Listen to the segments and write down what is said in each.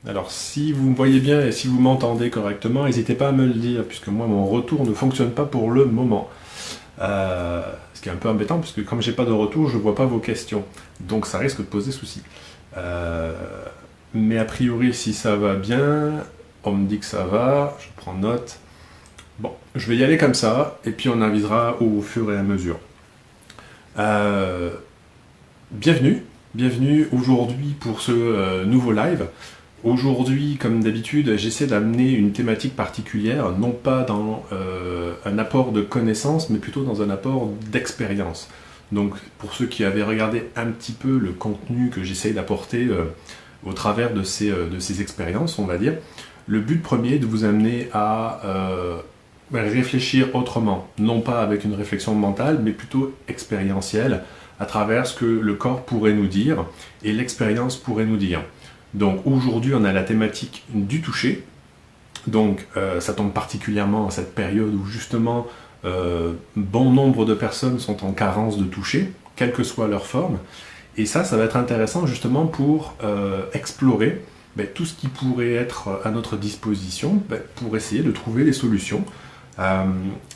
Alors si vous me voyez bien et si vous m'entendez correctement, n'hésitez pas à me le dire, puisque moi mon retour ne fonctionne pas pour le moment. Ce qui est un peu embêtant, puisque comme j'ai pas de retour, je vois pas vos questions. Donc ça risque de poser souci. Euh, mais a priori, si ça va bien, on me dit que ça va, je prends note. Bon, je vais y aller comme ça, et puis on avisera au fur et à mesure. Euh, bienvenue, bienvenue aujourd'hui pour ce nouveau live. Aujourd'hui, comme d'habitude, j'essaie d'amener une thématique particulière, non pas dans un apport de connaissances, mais plutôt dans un apport d'expérience. Donc, pour ceux qui avaient regardé un petit peu le contenu que j'essaie d'apporter au travers de ces expériences, on va dire, le but premier est de vous amener à réfléchir autrement, non pas avec une réflexion mentale, mais plutôt expérientielle, à travers ce que le corps pourrait nous dire et l'expérience pourrait nous dire. Donc aujourd'hui, on a la thématique du toucher. Donc ça tombe particulièrement en cette période où justement bon nombre de personnes sont en carence de toucher, quelle que soit leur forme. Et ça va être intéressant justement pour explorer tout ce qui pourrait être à notre disposition pour essayer de trouver des solutions.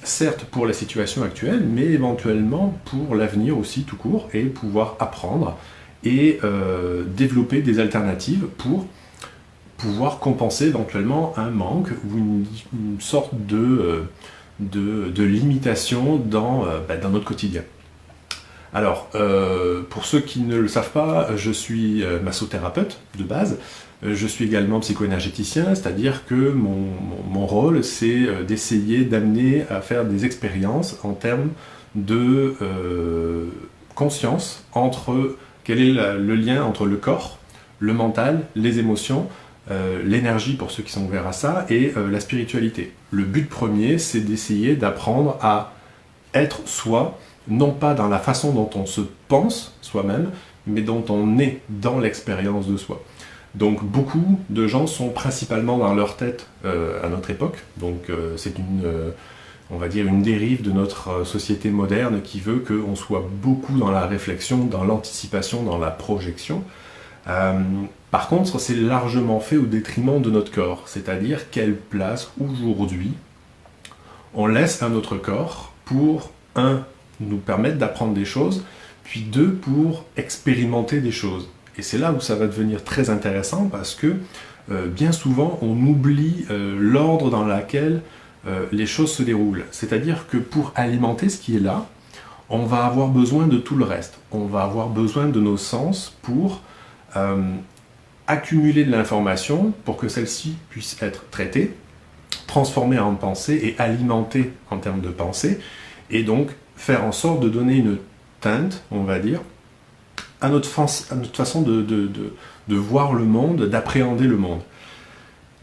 Certes pour la situation actuelle, mais éventuellement pour l'avenir aussi tout court, et pouvoir apprendre et développer des alternatives pour pouvoir compenser éventuellement un manque ou une sorte de limitation dans notre quotidien. Alors, pour ceux qui ne le savent pas, je suis massothérapeute de base. Je suis également psychoénergéticien, c'est-à-dire que mon rôle, c'est d'essayer d'amener à faire des expériences en termes de conscience entre quel est le lien entre le corps, le mental, les émotions, l'énergie pour ceux qui sont ouverts à ça, et la spiritualité. Le but premier, c'est d'essayer d'apprendre à être soi, non pas dans la façon dont on se pense soi-même, mais dont on est dans l'expérience de soi. Donc beaucoup de gens sont principalement dans leur tête à notre époque, donc c'est on va dire une dérive de notre société moderne qui veut qu'on soit beaucoup dans la réflexion, dans l'anticipation, dans la projection. Par contre, c'est largement fait au détriment de notre corps, c'est-à-dire quelle place aujourd'hui on laisse à notre corps pour, un, nous permettre d'apprendre des choses, puis deux, pour expérimenter des choses. Et c'est là où ça va devenir très intéressant parce que bien souvent on oublie l'ordre dans lequel les choses se déroulent. C'est-à-dire que pour alimenter ce qui est là, on va avoir besoin de tout le reste. On va avoir besoin de nos sens pour accumuler de l'information pour que celle-ci puisse être traitée, transformée en pensée et alimentée en termes de pensée, et donc faire en sorte de donner une teinte, on va dire, à notre façon de voir le monde, d'appréhender le monde.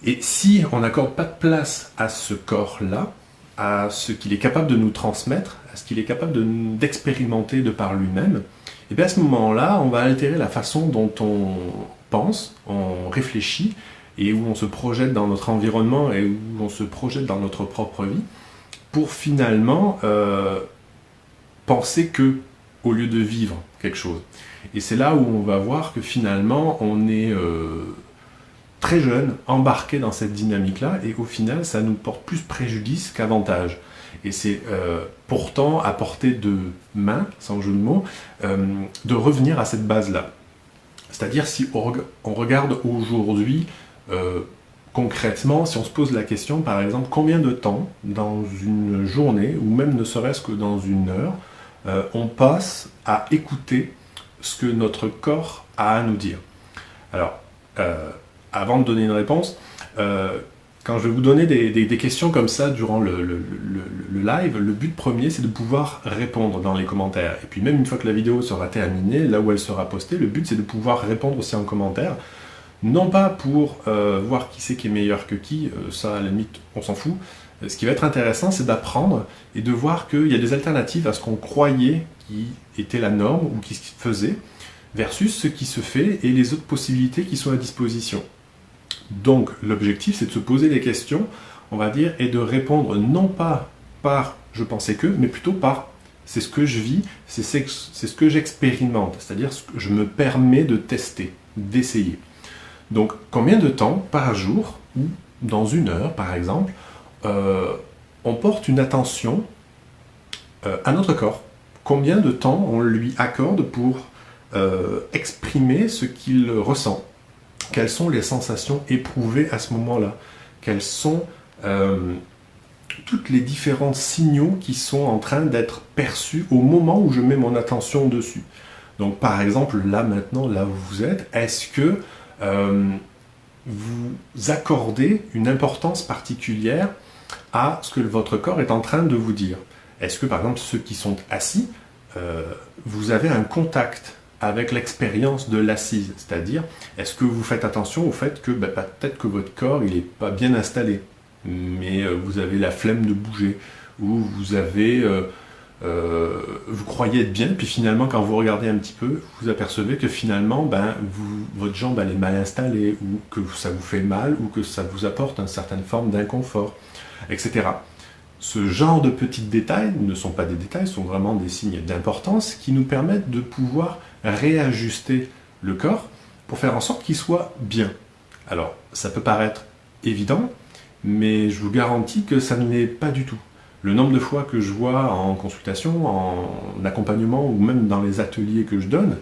Et si on n'accorde pas de place à ce corps-là, à ce qu'il est capable de nous transmettre, à ce qu'il est capable d'expérimenter de par lui-même, et bien à ce moment-là, on va altérer la façon dont on pense, on réfléchit, et où on se projette dans notre environnement et où on se projette dans notre propre vie, pour finalement penser que, au lieu de vivre quelque chose. Et c'est là où on va voir que finalement on est très jeune, embarqué dans cette dynamique-là, et au final ça nous porte plus préjudice qu'avantage. Et c'est pourtant à portée de main, sans jeu de mots, de revenir à cette base-là. C'est-à-dire si on regarde aujourd'hui concrètement, si on se pose la question par exemple, combien de temps dans une journée, ou même ne serait-ce que dans une heure, on passe à écouter ce que notre corps a à nous dire. Alors, avant de donner une réponse, quand je vais vous donner des questions comme ça durant le live, le but premier c'est de pouvoir répondre dans les commentaires. Et puis même une fois que la vidéo sera terminée, là où elle sera postée, le but c'est de pouvoir répondre aussi en commentaire. Non pas pour voir qui c'est qui est meilleur que qui, ça à la limite on s'en fout. Ce qui va être intéressant, c'est d'apprendre et de voir qu'il y a des alternatives à ce qu'on croyait qui était la norme ou qui se faisait, versus ce qui se fait et les autres possibilités qui sont à disposition. Donc l'objectif, c'est de se poser des questions, on va dire, et de répondre non pas par « je pensais que », mais plutôt par « c'est ce que je vis, c'est ce que j'expérimente », c'est-à-dire ce que je me permets de tester, d'essayer. Donc, combien de temps par jour, ou dans une heure par exemple, on porte une attention à notre corps? Combien de temps on lui accorde pour exprimer ce qu'il ressent? Quelles sont les sensations éprouvées à ce moment-là? Quels sont toutes les différents signaux qui sont en train d'être perçus au moment où je mets mon attention dessus? Donc par exemple, là maintenant, là où vous êtes, est-ce que vous accordez une importance particulière à ce que votre corps est en train de vous dire? Est-ce que par exemple ceux qui sont assis, vous avez un contact avec l'expérience de l'assise? C'est-à-dire, est-ce que vous faites attention au fait que peut-être que votre corps il n'est pas bien installé, mais vous avez la flemme de bouger, ou vous avez vous croyez être bien, puis finalement quand vous regardez un petit peu, vous apercevez que finalement votre jambe elle est mal installée, ou que ça vous fait mal, ou que ça vous apporte une certaine forme d'inconfort, etc. Ce genre de petits détails ne sont pas des détails, sont vraiment des signes d'importance qui nous permettent de pouvoir réajuster le corps pour faire en sorte qu'il soit bien. Alors, ça peut paraître évident, mais je vous garantis que ça ne l'est pas du tout. Le nombre de fois que je vois en consultation, en accompagnement ou même dans les ateliers que je donne,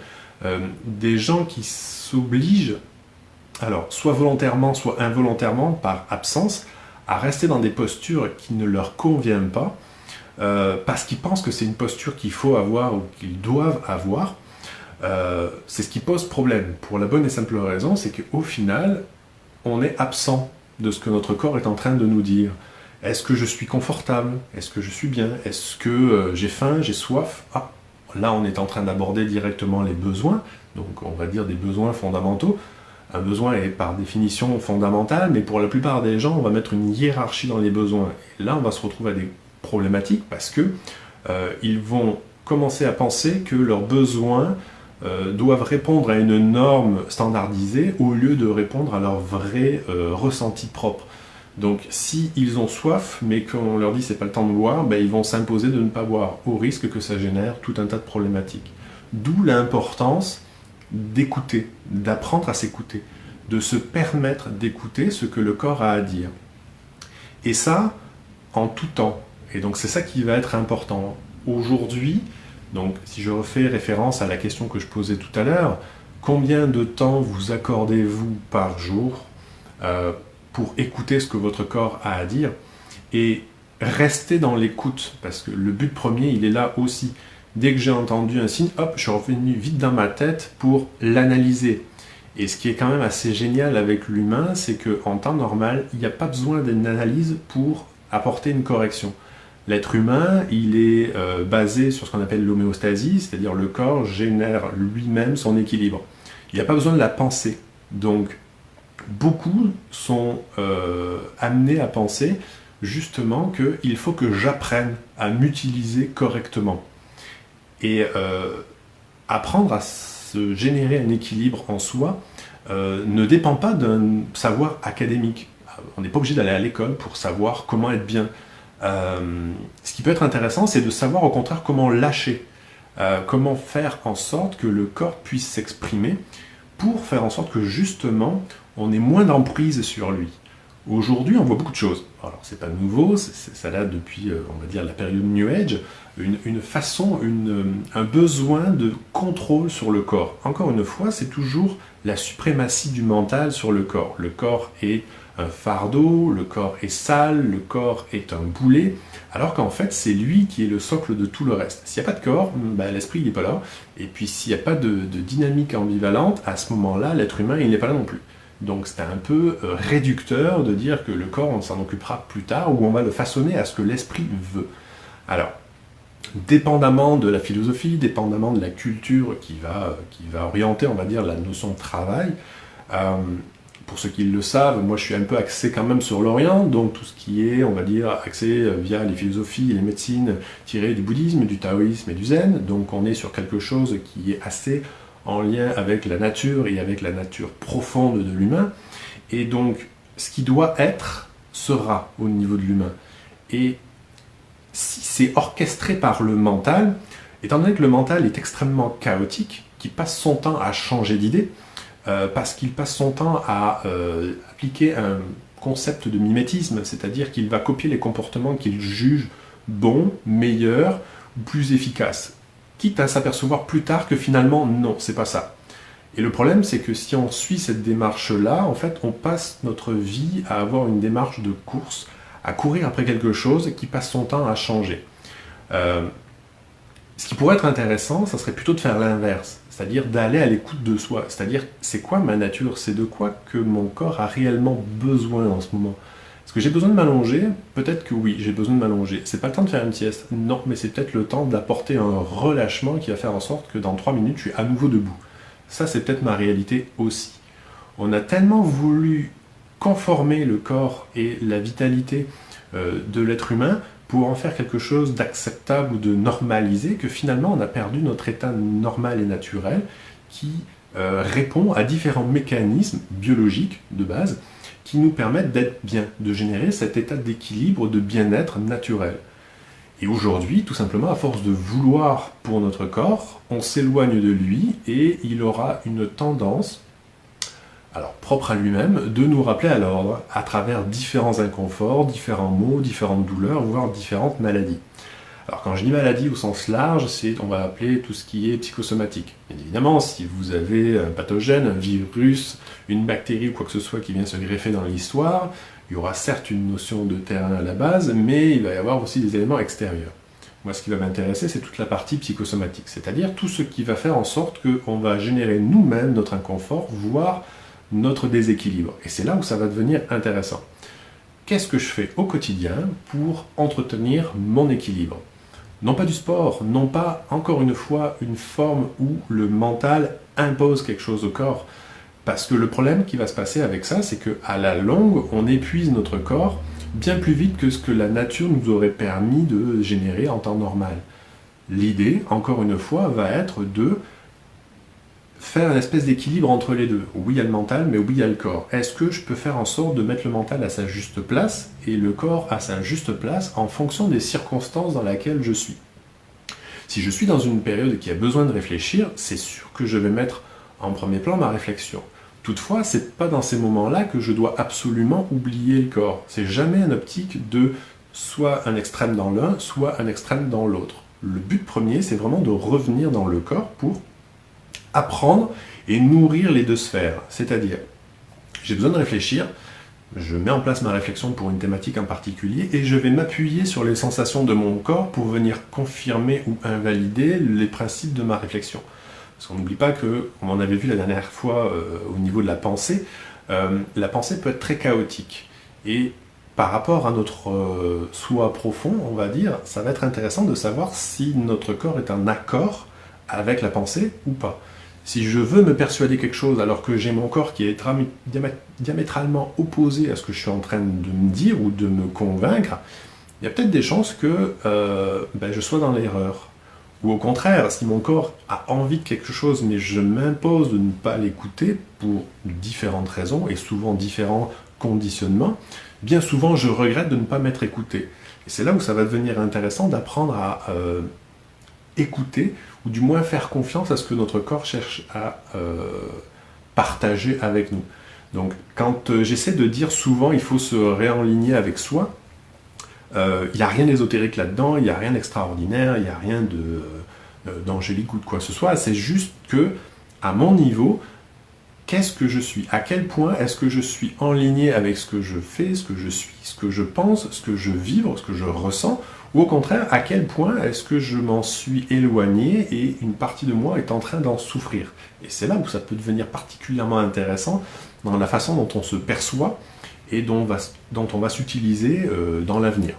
des gens qui s'obligent, alors soit volontairement, soit involontairement, par absence, à rester dans des postures qui ne leur conviennent pas, parce qu'ils pensent que c'est une posture qu'il faut avoir ou qu'ils doivent avoir. C'est ce qui pose problème, pour la bonne et simple raison, c'est qu'au final, on est absent de ce que notre corps est en train de nous dire. Est-ce que je suis confortable? Est-ce que je suis bien? Est-ce que j'ai faim, j'ai soif? Ah, là on est en train d'aborder directement les besoins, donc on va dire des besoins fondamentaux. Un besoin est par définition fondamental, mais pour la plupart des gens, on va mettre une hiérarchie dans les besoins. Et là, on va se retrouver à des problématiques parce que ils vont commencer à penser que leurs besoins doivent répondre à une norme standardisée au lieu de répondre à leur vrai ressenti propre. Donc, si ils ont soif, mais qu'on leur dit c'est pas le temps de boire, ils vont s'imposer de ne pas boire, au risque que ça génère tout un tas de problématiques. D'où l'importance d'écouter, d'apprendre à s'écouter, de se permettre d'écouter ce que le corps a à dire. Et ça, en tout temps. Et donc c'est ça qui va être important. Aujourd'hui, donc si je refais référence à la question que je posais tout à l'heure, combien de temps vous accordez-vous par jour pour écouter ce que votre corps a à dire? Et rester dans l'écoute, parce que le but premier, il est là aussi. Dès que j'ai entendu un signe, hop, je suis revenu vite dans ma tête pour l'analyser. Et ce qui est quand même assez génial avec l'humain, c'est qu'en temps normal, il n'y a pas besoin d'une analyse pour apporter une correction. L'être humain, il est basé sur ce qu'on appelle l'homéostasie, c'est-à-dire le corps génère lui-même son équilibre. Il n'y a pas besoin de la pensée. Donc, beaucoup sont amenés à penser justement qu'il faut que j'apprenne à m'utiliser correctement. Et apprendre à se générer un équilibre en soi ne dépend pas d'un savoir académique. On n'est pas obligé d'aller à l'école pour savoir comment être bien. Ce qui peut être intéressant, c'est de savoir au contraire comment lâcher, comment faire en sorte que le corps puisse s'exprimer pour faire en sorte que justement on ait moins d'emprise sur lui. Aujourd'hui, on voit beaucoup de choses. Alors, c'est pas nouveau, ça date depuis, on va dire, la période New Age, une façon, un besoin de contrôle sur le corps. Encore une fois, c'est toujours la suprématie du mental sur le corps. Le corps est un fardeau, le corps est sale, le corps est un boulet, alors qu'en fait, c'est lui qui est le socle de tout le reste. S'il n'y a pas de corps, l'esprit n'est pas là, et puis s'il n'y a pas de dynamique ambivalente, à ce moment-là, l'être humain, il n'est pas là non plus. Donc c'est un peu réducteur de dire que le corps, on s'en occupera plus tard, ou on va le façonner à ce que l'esprit veut. Alors, dépendamment de la philosophie, dépendamment de la culture qui va orienter, on va dire, la notion de travail, pour ceux qui le savent, moi je suis un peu axé quand même sur l'Orient, donc tout ce qui est, on va dire, axé via les philosophies et les médecines tirées du bouddhisme, du taoïsme et du zen, donc on est sur quelque chose qui est assez en lien avec la nature et avec la nature profonde de l'humain. Et donc, ce qui doit être, sera au niveau de l'humain. Et si c'est orchestré par le mental, étant donné que le mental est extrêmement chaotique, qui passe son temps à changer d'idée, parce qu'il passe son temps à appliquer un concept de mimétisme, c'est-à-dire qu'il va copier les comportements qu'il juge bons, meilleurs ou plus efficaces, quitte à s'apercevoir plus tard que finalement non, c'est pas ça. Et le problème, c'est que si on suit cette démarche-là, en fait, on passe notre vie à avoir une démarche de course, à courir après quelque chose qui passe son temps à changer. Ce qui pourrait être intéressant, ça serait plutôt de faire l'inverse, c'est-à-dire d'aller à l'écoute de soi. C'est-à-dire, c'est quoi ma nature? C'est de quoi que mon corps a réellement besoin en ce moment? Est-ce que j'ai besoin de m'allonger? Peut-être que oui, j'ai besoin de m'allonger. C'est pas le temps de faire une sieste. Non, mais c'est peut-être le temps d'apporter un relâchement qui va faire en sorte que dans 3 minutes, je suis à nouveau debout. Ça, c'est peut-être ma réalité aussi. On a tellement voulu conformer le corps et la vitalité de l'être humain pour en faire quelque chose d'acceptable ou de normalisé, que finalement on a perdu notre état normal et naturel qui répond à différents mécanismes biologiques de base qui nous permettent d'être bien, de générer cet état d'équilibre, de bien-être naturel. Et aujourd'hui, tout simplement, à force de vouloir pour notre corps, on s'éloigne de lui et il aura une tendance, alors propre à lui-même, de nous rappeler à l'ordre à travers différents inconforts, différents maux, différentes douleurs, voire différentes maladies. Alors quand je dis maladie au sens large, on va appeler tout ce qui est psychosomatique. Bien évidemment, si vous avez un pathogène, un virus, une bactérie ou quoi que ce soit qui vient se greffer dans l'histoire, il y aura certes une notion de terrain à la base, mais il va y avoir aussi des éléments extérieurs. Moi, ce qui va m'intéresser, c'est toute la partie psychosomatique, c'est-à-dire tout ce qui va faire en sorte qu'on va générer nous-mêmes notre inconfort, voire notre déséquilibre. Et c'est là où ça va devenir intéressant. Qu'est-ce que je fais au quotidien pour entretenir mon équilibre? Non pas du sport, non pas, encore une fois, une forme où le mental impose quelque chose au corps. Parce que le problème qui va se passer avec ça, c'est qu'à la longue, on épuise notre corps bien plus vite que ce que la nature nous aurait permis de générer en temps normal. L'idée, encore une fois, va être de faire une espèce d'équilibre entre les deux. Oui, il y a le mental, mais oui, il y a le corps. Est-ce que je peux faire en sorte de mettre le mental à sa juste place et le corps à sa juste place en fonction des circonstances dans lesquelles je suis? Si je suis dans une période qui a besoin de réfléchir, c'est sûr que je vais mettre en premier plan ma réflexion. Toutefois, c'est pas dans ces moments-là que je dois absolument oublier le corps. C'est jamais une optique de soit un extrême dans l'un, soit un extrême dans l'autre. Le but premier, c'est vraiment de revenir dans le corps pour apprendre et nourrir les deux sphères. C'est-à-dire, j'ai besoin de réfléchir, je mets en place ma réflexion pour une thématique en particulier et je vais m'appuyer sur les sensations de mon corps pour venir confirmer ou invalider les principes de ma réflexion. Parce qu'on n'oublie pas que, comme on avait vu la dernière fois au niveau de la pensée peut être très chaotique. Et par rapport à notre soi profond, on va dire, ça va être intéressant de savoir si notre corps est en accord avec la pensée ou pas. Si je veux me persuader quelque chose alors que j'ai mon corps qui est diamétralement opposé à ce que je suis en train de me dire ou de me convaincre, il y a peut-être des chances que je sois dans l'erreur. Ou au contraire, si mon corps a envie de quelque chose mais je m'impose de ne pas l'écouter pour différentes raisons et souvent différents conditionnements, bien souvent je regrette de ne pas m'être écouté. Et c'est là où ça va devenir intéressant d'apprendre à écouter, ou du moins faire confiance à ce que notre corps cherche à partager avec nous. Donc quand j'essaie de dire souvent il faut se réaligner avec soi, il n'y a rien d'ésotérique là-dedans, il n'y a rien d'extraordinaire, il n'y a rien d'angélique ou de quoi que ce soit, c'est juste que, à mon niveau, qu'est-ce que je suis? À quel point est-ce que je suis en ligne avec ce que je fais, ce que je suis, ce que je pense, ce que je vibre, ce que je ressens? Ou au contraire, à quel point est-ce que je m'en suis éloigné et une partie de moi est en train d'en souffrir? Et c'est là où ça peut devenir particulièrement intéressant dans la façon dont on se perçoit et dont on va s'utiliser dans l'avenir.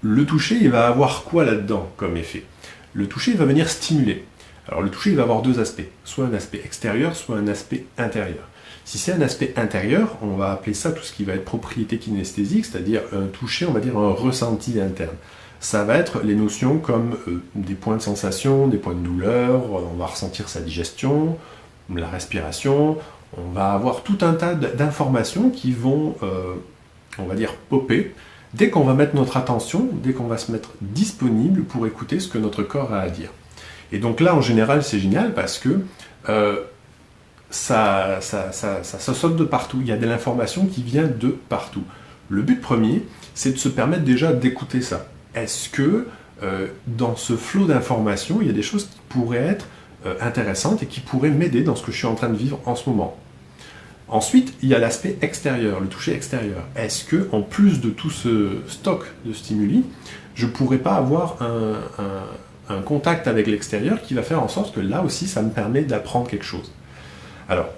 Le toucher, il va avoir quoi là-dedans comme effet? Le toucher, il va venir stimuler. Alors le toucher, il va avoir deux aspects, soit un aspect extérieur, soit un aspect intérieur. Si c'est un aspect intérieur, on va appeler ça tout ce qui va être propriété kinesthésique, c'est-à-dire un toucher, on va dire un ressenti interne. Ça va être les notions comme des points de sensation, des points de douleur, on va ressentir sa digestion, la respiration, on va avoir tout un tas d'informations qui vont, on va dire, popper dès qu'on va mettre notre attention, dès qu'on va se mettre disponible pour écouter ce que notre corps a à dire. Et donc là, en général, c'est génial parce que ça saute de partout. Il y a de l'information qui vient de partout. Le but premier, c'est de se permettre déjà d'écouter ça. Est-ce que dans ce flot d'informations, il y a des choses qui pourraient être intéressantes et qui pourraient m'aider dans ce que je suis en train de vivre en ce moment? Ensuite, il y a l'aspect extérieur, le toucher extérieur. Est-ce que, en plus de tout ce stock de stimuli, je ne pourrais pas avoir un contact avec l'extérieur qui va faire en sorte que là aussi, ça me permet d'apprendre quelque chose? Alors,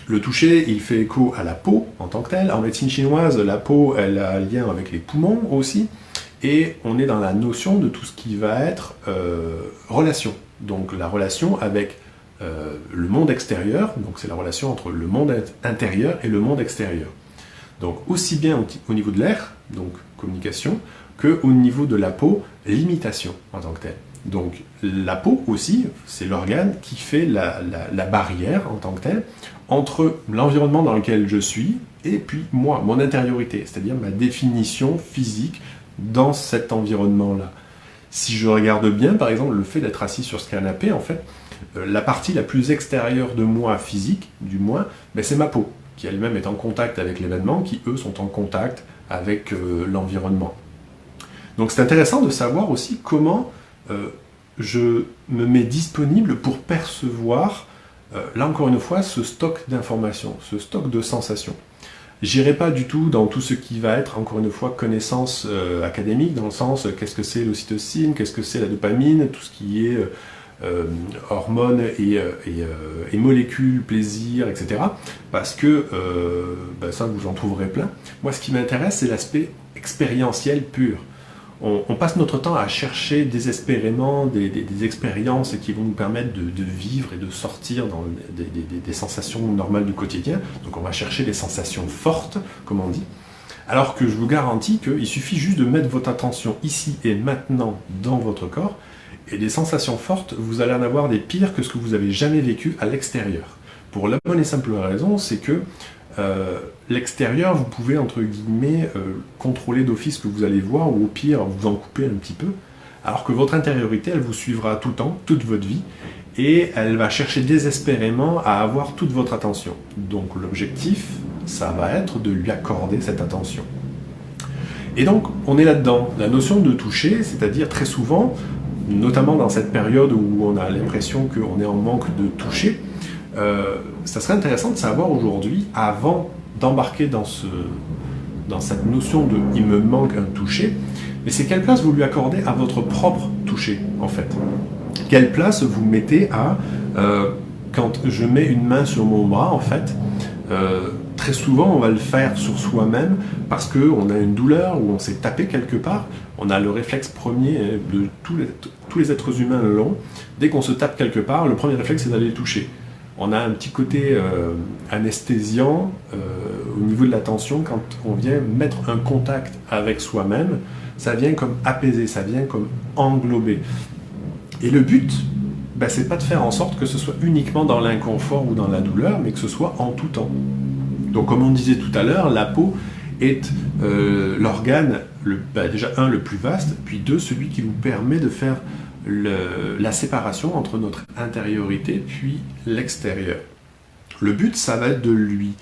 le toucher, il fait écho à la peau en tant que telle. En médecine chinoise, la peau, elle a un lien avec les poumons aussi. Et on est dans la notion de tout ce qui va être relation. Donc la relation avec le monde extérieur, donc c'est la relation entre le monde intérieur et le monde extérieur. Donc aussi bien au niveau de l'air, donc communication, qu'au niveau de la peau, limitation en tant que telle. Donc la peau aussi, c'est l'organe qui fait la barrière en tant que telle entre l'environnement dans lequel je suis et puis moi, mon intériorité, c'est-à-dire ma définition physique dans cet environnement-là. Si je regarde bien, par exemple, le fait d'être assis sur ce canapé, en fait, la partie la plus extérieure de moi, physique, du moins, ben, c'est ma peau, qui elle-même est en contact avec l'événement, qui eux sont en contact avec l'environnement. Donc c'est intéressant de savoir aussi comment je me mets disponible pour percevoir, là encore une fois, ce stock d'informations, ce stock de sensations. J'irai pas du tout dans tout ce qui va être, encore une fois, connaissance académique, dans le sens qu'est-ce que c'est l'ocytocine, qu'est-ce que c'est la dopamine, tout ce qui est hormones et molécules, plaisir, etc. Parce que ça, vous en trouverez plein. Moi, ce qui m'intéresse, c'est l'aspect expérientiel pur. On passe notre temps à chercher désespérément des expériences qui vont nous permettre de vivre et de sortir dans des sensations normales du quotidien. Donc on va chercher des sensations fortes, comme on dit. Alors que je vous garantis qu'il suffit juste de mettre votre attention ici et maintenant dans votre corps, et des sensations fortes, vous allez en avoir des pires que ce que vous avez jamais vécu à l'extérieur. Pour la bonne et simple raison, c'est que l'extérieur, vous pouvez, entre guillemets, contrôler d'office ce que vous allez voir, ou au pire, vous en couper un petit peu, alors que votre intériorité, elle vous suivra tout le temps, toute votre vie, et elle va chercher désespérément à avoir toute votre attention. Donc l'objectif, ça va être de lui accorder cette attention. Et donc, on est là-dedans. La notion de toucher, c'est-à-dire très souvent, notamment dans cette période où on a l'impression qu'on est en manque de toucher, ça serait intéressant de savoir aujourd'hui, avant d'embarquer dans cette notion de « il me manque un toucher », mais c'est quelle place vous lui accordez à votre propre toucher, en fait. Quelle place vous mettez à, quand je mets une main sur mon bras, en fait, très souvent on va le faire sur soi-même parce qu'on a une douleur ou on s'est tapé quelque part. On a le réflexe premier de tous les êtres humains l'ont. Dès qu'on se tape quelque part, le premier réflexe c'est d'aller le toucher. On a un petit côté anesthésiant au niveau de l'attention quand on vient mettre un contact avec soi-même. Ça vient comme apaiser, ça vient comme englober. Et le but, c'est pas de faire en sorte que ce soit uniquement dans l'inconfort ou dans la douleur, mais que ce soit en tout temps. Donc comme on disait tout à l'heure, la peau est l'organe, déjà un, le plus vaste, puis deux, celui qui vous permet de faire la séparation entre notre intériorité puis l'extérieur. Le but, ça va être de lui...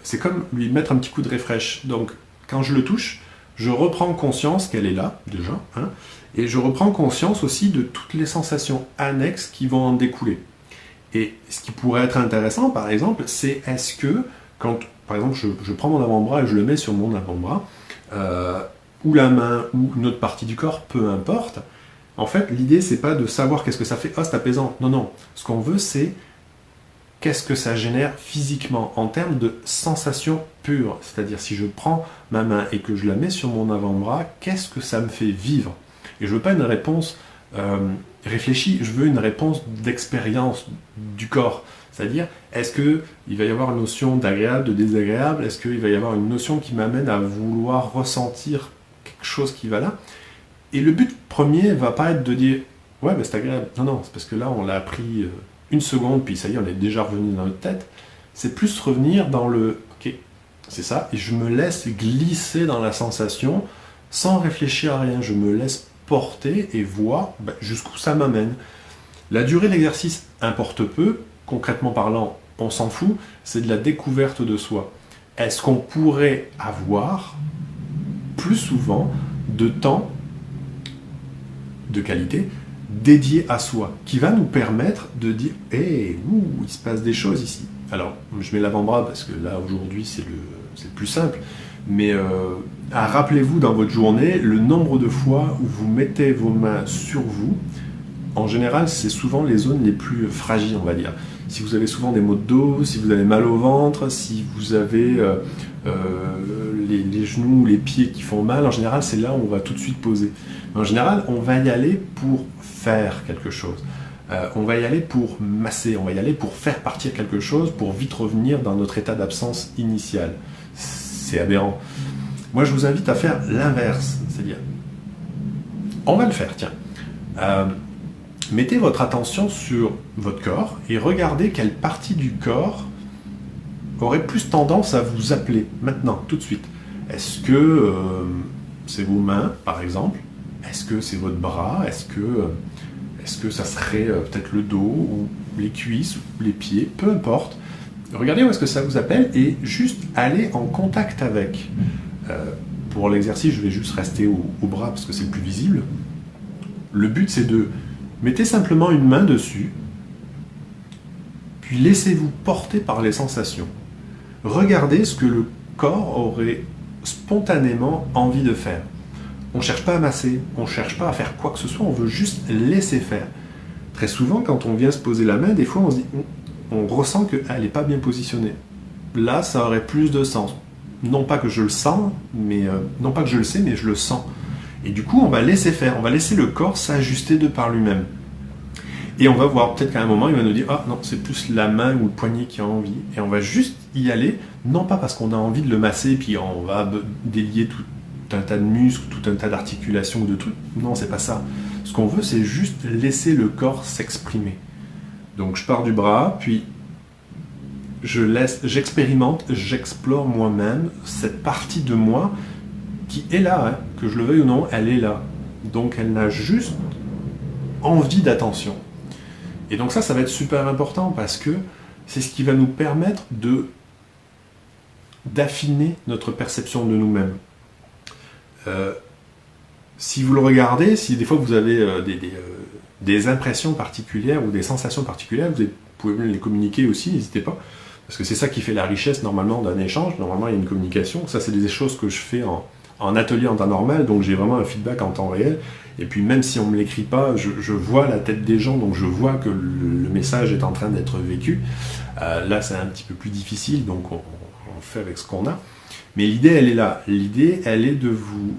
c'est comme lui mettre un petit coup de refresh. Donc quand je le touche, je reprends conscience qu'elle est là, déjà, hein, et je reprends conscience aussi de toutes les sensations annexes qui vont en découler. Et ce qui pourrait être intéressant, par exemple, c'est est-ce que, quand, par exemple, je prends mon avant-bras et je le mets sur mon avant-bras, ou la main, ou une autre partie du corps, peu importe, en fait, l'idée, c'est pas de savoir qu'est-ce que ça fait, c'est apaisant. Non, non. Ce qu'on veut, c'est qu'est-ce que ça génère physiquement, en termes de sensations pures. C'est-à-dire, si je prends ma main et que je la mets sur mon avant-bras, qu'est-ce que ça me fait vivre? Et je veux pas une réponse réfléchie, je veux une réponse d'expérience du corps. C'est-à-dire, est-ce qu'il va y avoir une notion d'agréable, de désagréable? Est-ce qu'il va y avoir une notion qui m'amène à vouloir ressentir quelque chose qui va là? Et le but premier va pas être de dire « ouais, c'est agréable ». Non, non, c'est parce que là, on l'a appris une seconde, puis ça y est, on est déjà revenu dans notre tête. C'est plus revenir dans le « ok, c'est ça », et je me laisse glisser dans la sensation sans réfléchir à rien. Je me laisse porter et voir jusqu'où ça m'amène. La durée de l'exercice importe peu. Concrètement parlant, on s'en fout, c'est de la découverte de soi. Est-ce qu'on pourrait avoir plus souvent de temps de qualité dédié à soi, qui va nous permettre de dire « Hé, il se passe des choses ici ». Alors, je mets l'avant-bras parce que là, aujourd'hui, c'est le plus simple, mais rappelez-vous dans votre journée le nombre de fois où vous mettez vos mains sur vous. En général, c'est souvent les zones les plus fragiles, on va dire. Si vous avez souvent des maux de dos, si vous avez mal au ventre, si vous avez les genoux ou les pieds qui font mal, en général, c'est là où on va tout de suite poser. En général, on va y aller pour faire quelque chose. On va y aller pour masser, on va y aller pour faire partir quelque chose, pour vite revenir dans notre état d'absence initial. C'est aberrant. Moi, je vous invite à faire l'inverse. C'est-à-dire, on va le faire, tiens. Mettez votre attention sur votre corps et regardez quelle partie du corps aurait plus tendance à vous appeler maintenant, tout de suite. Est-ce que c'est vos mains, par exemple? Est-ce que c'est votre bras? Est-ce que ça serait peut-être le dos ou les cuisses ou les pieds? Peu importe. Regardez où est-ce que ça vous appelle et juste allez en contact avec. Pour l'exercice, je vais juste rester au bras parce que c'est le plus visible. Le but, c'est de mettez simplement une main dessus, puis laissez-vous porter par les sensations. Regardez ce que le corps aurait spontanément envie de faire. On ne cherche pas à masser, on ne cherche pas à faire quoi que ce soit, on veut juste laisser faire. Très souvent, quand on vient se poser la main, des fois on se dit, on ressent qu'elle n'est pas bien positionnée. Là, ça aurait plus de sens. Non pas que je le sens, mais non pas que je le sais, mais je le sens. Et du coup, on va laisser faire, on va laisser le corps s'ajuster de par lui-même. Et on va voir, peut-être qu'à un moment, il va nous dire « Ah non, c'est plus la main ou le poignet qui a envie. » Et on va juste y aller, non pas parce qu'on a envie de le masser, puis on va délier tout un tas de muscles, tout un tas d'articulations ou de trucs. Non, c'est pas ça. Ce qu'on veut, c'est juste laisser le corps s'exprimer. Donc je pars du bras, puis j'expérimente, j'explore moi-même cette partie de moi qui est là, hein, que je le veuille ou non, elle est là. Donc elle n'a juste envie d'attention. Et donc ça va être super important parce que c'est ce qui va nous permettre d'affiner notre perception de nous-mêmes. Si vous le regardez, si des fois vous avez des impressions particulières ou des sensations particulières, vous pouvez me les communiquer aussi, n'hésitez pas. Parce que c'est ça qui fait la richesse normalement d'un échange. Normalement, il y a une communication. Ça, c'est des choses que je fais en atelier en temps normal, donc j'ai vraiment un feedback en temps réel. Et puis même si on ne me l'écrit pas, je vois la tête des gens, donc je vois que le message est en train d'être vécu. Là, c'est un petit peu plus difficile, donc on fait avec ce qu'on a. Mais l'idée, elle est là. L'idée, elle est de vous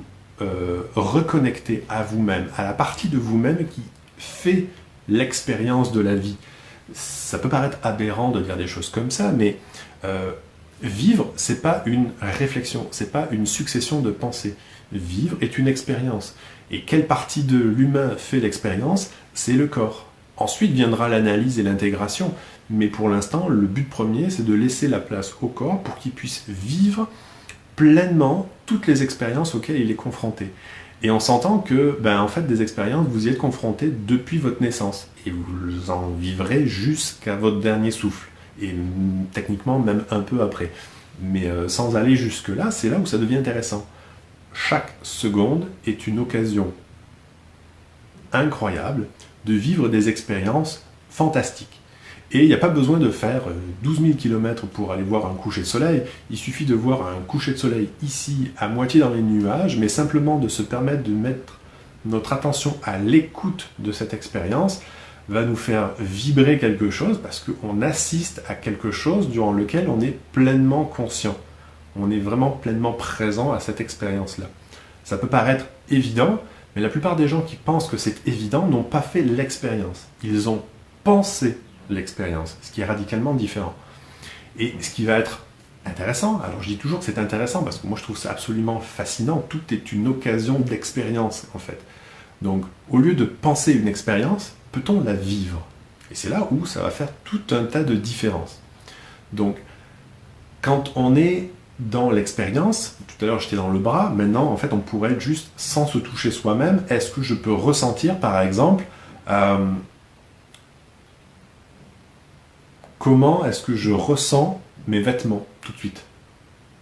reconnecter à vous-même, à la partie de vous-même qui fait l'expérience de la vie. Ça peut paraître aberrant de dire des choses comme ça, mais vivre, c'est pas une réflexion, c'est pas une succession de pensées. Vivre est une expérience. Et quelle partie de l'humain fait l'expérience? C'est le corps. Ensuite viendra l'analyse et l'intégration. Mais pour l'instant, le but premier, c'est de laisser la place au corps pour qu'il puisse vivre pleinement toutes les expériences auxquelles il est confronté. Et on s'entend que, en fait, des expériences, vous y êtes confronté depuis votre naissance. Et vous en vivrez jusqu'à votre dernier souffle. Et techniquement, même un peu après. Mais sans aller jusque-là, c'est là où ça devient intéressant. Chaque seconde est une occasion incroyable de vivre des expériences fantastiques. Et il n'y a pas besoin de faire 12 000 km pour aller voir un coucher de soleil. Il suffit de voir un coucher de soleil ici, à moitié dans les nuages, mais simplement de se permettre de mettre notre attention à l'écoute de cette expérience va nous faire vibrer quelque chose parce qu'on assiste à quelque chose durant lequel on est pleinement conscient. On est vraiment pleinement présent à cette expérience-là. Ça peut paraître évident, mais la plupart des gens qui pensent que c'est évident n'ont pas fait l'expérience. Ils ont pensé l'expérience, ce qui est radicalement différent. Et ce qui va être intéressant, alors je dis toujours que c'est intéressant parce que moi je trouve ça absolument fascinant, tout est une occasion d'expérience en fait. Donc au lieu de penser une expérience, peut-on la vivre? Et c'est là où ça va faire tout un tas de différences. Donc quand on est dans l'expérience, tout à l'heure j'étais dans le bras, maintenant en fait on pourrait être juste sans se toucher soi-même. Est-ce que je peux ressentir par exemple Comment est-ce que je ressens mes vêtements tout de suite?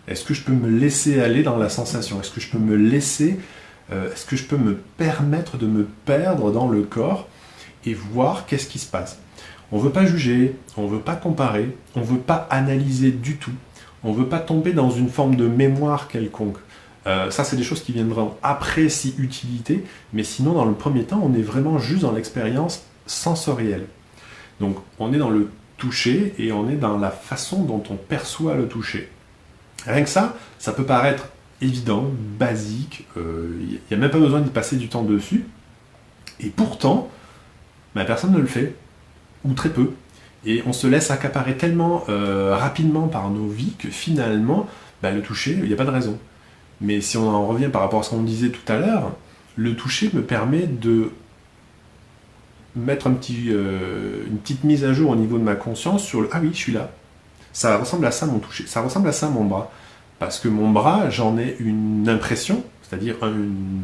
Est-ce que je peux me laisser aller dans la sensation? Est-ce que je peux me laisser, est-ce que je peux me permettre de me perdre dans le corps et voir qu'est-ce qui se passe? On ne veut pas juger, on ne veut pas comparer, on ne veut pas analyser du tout, on ne veut pas tomber dans une forme de mémoire quelconque. Ça, c'est des choses qui viendront après si utilité, mais sinon, dans le premier temps, on est vraiment juste dans l'expérience sensorielle. Donc, on est dans le toucher et on est dans la façon dont on perçoit le toucher. Rien que ça peut paraître évident, basique, il n'y a même pas besoin d'y passer du temps dessus, et pourtant, personne ne le fait, ou très peu, et on se laisse accaparer tellement rapidement par nos vies que finalement, le toucher, il n'y a pas de raison. Mais si on en revient par rapport à ce qu'on disait tout à l'heure, le toucher me permet de mettre une petite mise à jour au niveau de ma conscience sur le « Ah oui, je suis là ». Ça ressemble à ça mon toucher, ça ressemble à ça mon bras. Parce que mon bras, j'en ai une impression, c'est-à-dire un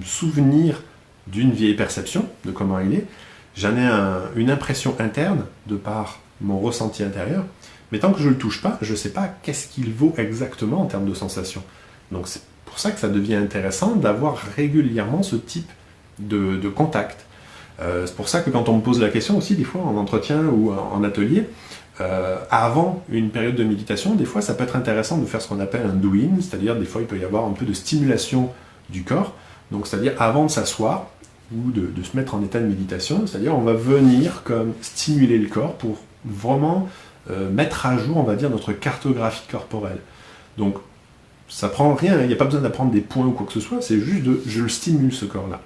souvenir d'une vieille perception de comment il est. J'en ai une impression interne de par mon ressenti intérieur. Mais tant que je ne le touche pas, je ne sais pas qu'est-ce qu'il vaut exactement en termes de sensation. Donc c'est pour ça que ça devient intéressant d'avoir régulièrement ce type de contact. C'est pour ça que quand on me pose la question aussi, des fois en entretien ou en atelier, avant une période de méditation, des fois ça peut être intéressant de faire ce qu'on appelle un do-in, c'est-à-dire des fois il peut y avoir un peu de stimulation du corps, donc c'est-à-dire avant de s'asseoir ou de se mettre en état de méditation, c'est-à-dire on va venir comme stimuler le corps pour vraiment mettre à jour, on va dire, notre cartographie corporelle. Donc ça prend rien, il n'y a pas besoin d'apprendre des points ou quoi que ce soit, c'est juste je le stimule ce corps-là.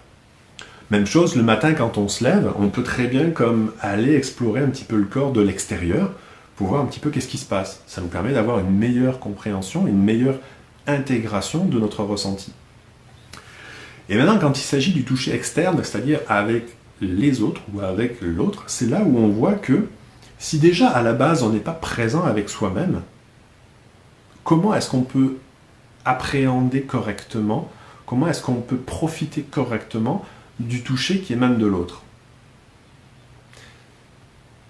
Même chose, le matin quand on se lève, on peut très bien comme aller explorer un petit peu le corps de l'extérieur pour voir un petit peu qu'est-ce qui se passe. Ça nous permet d'avoir une meilleure compréhension, une meilleure intégration de notre ressenti. Et maintenant, quand il s'agit du toucher externe, c'est-à-dire avec les autres ou avec l'autre, c'est là où on voit que si déjà à la base on n'est pas présent avec soi-même, comment est-ce qu'on peut appréhender correctement, comment est-ce qu'on peut profiter correctement du toucher qui émane de l'autre?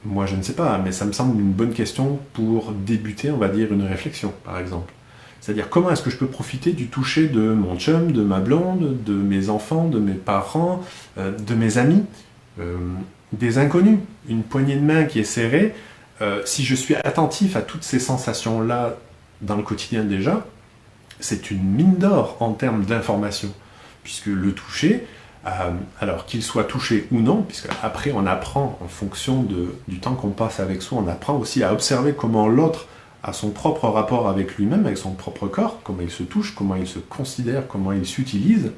Moi, je ne sais pas, mais ça me semble une bonne question pour débuter, on va dire, une réflexion, par exemple. C'est-à-dire, comment est-ce que je peux profiter du toucher de mon chum, de ma blonde, de mes enfants, de mes parents, de mes amis, des inconnus, une poignée de main qui est serrée. Si je suis attentif à toutes ces sensations-là dans le quotidien déjà, c'est une mine d'or en termes d'information, puisque le toucher, alors qu'il soit touché ou non, puisque après on apprend en fonction du temps qu'on passe avec soi, on apprend aussi à observer comment l'autre a son propre rapport avec lui-même, avec son propre corps, comment il se touche, comment il se considère, comment il s'utilise.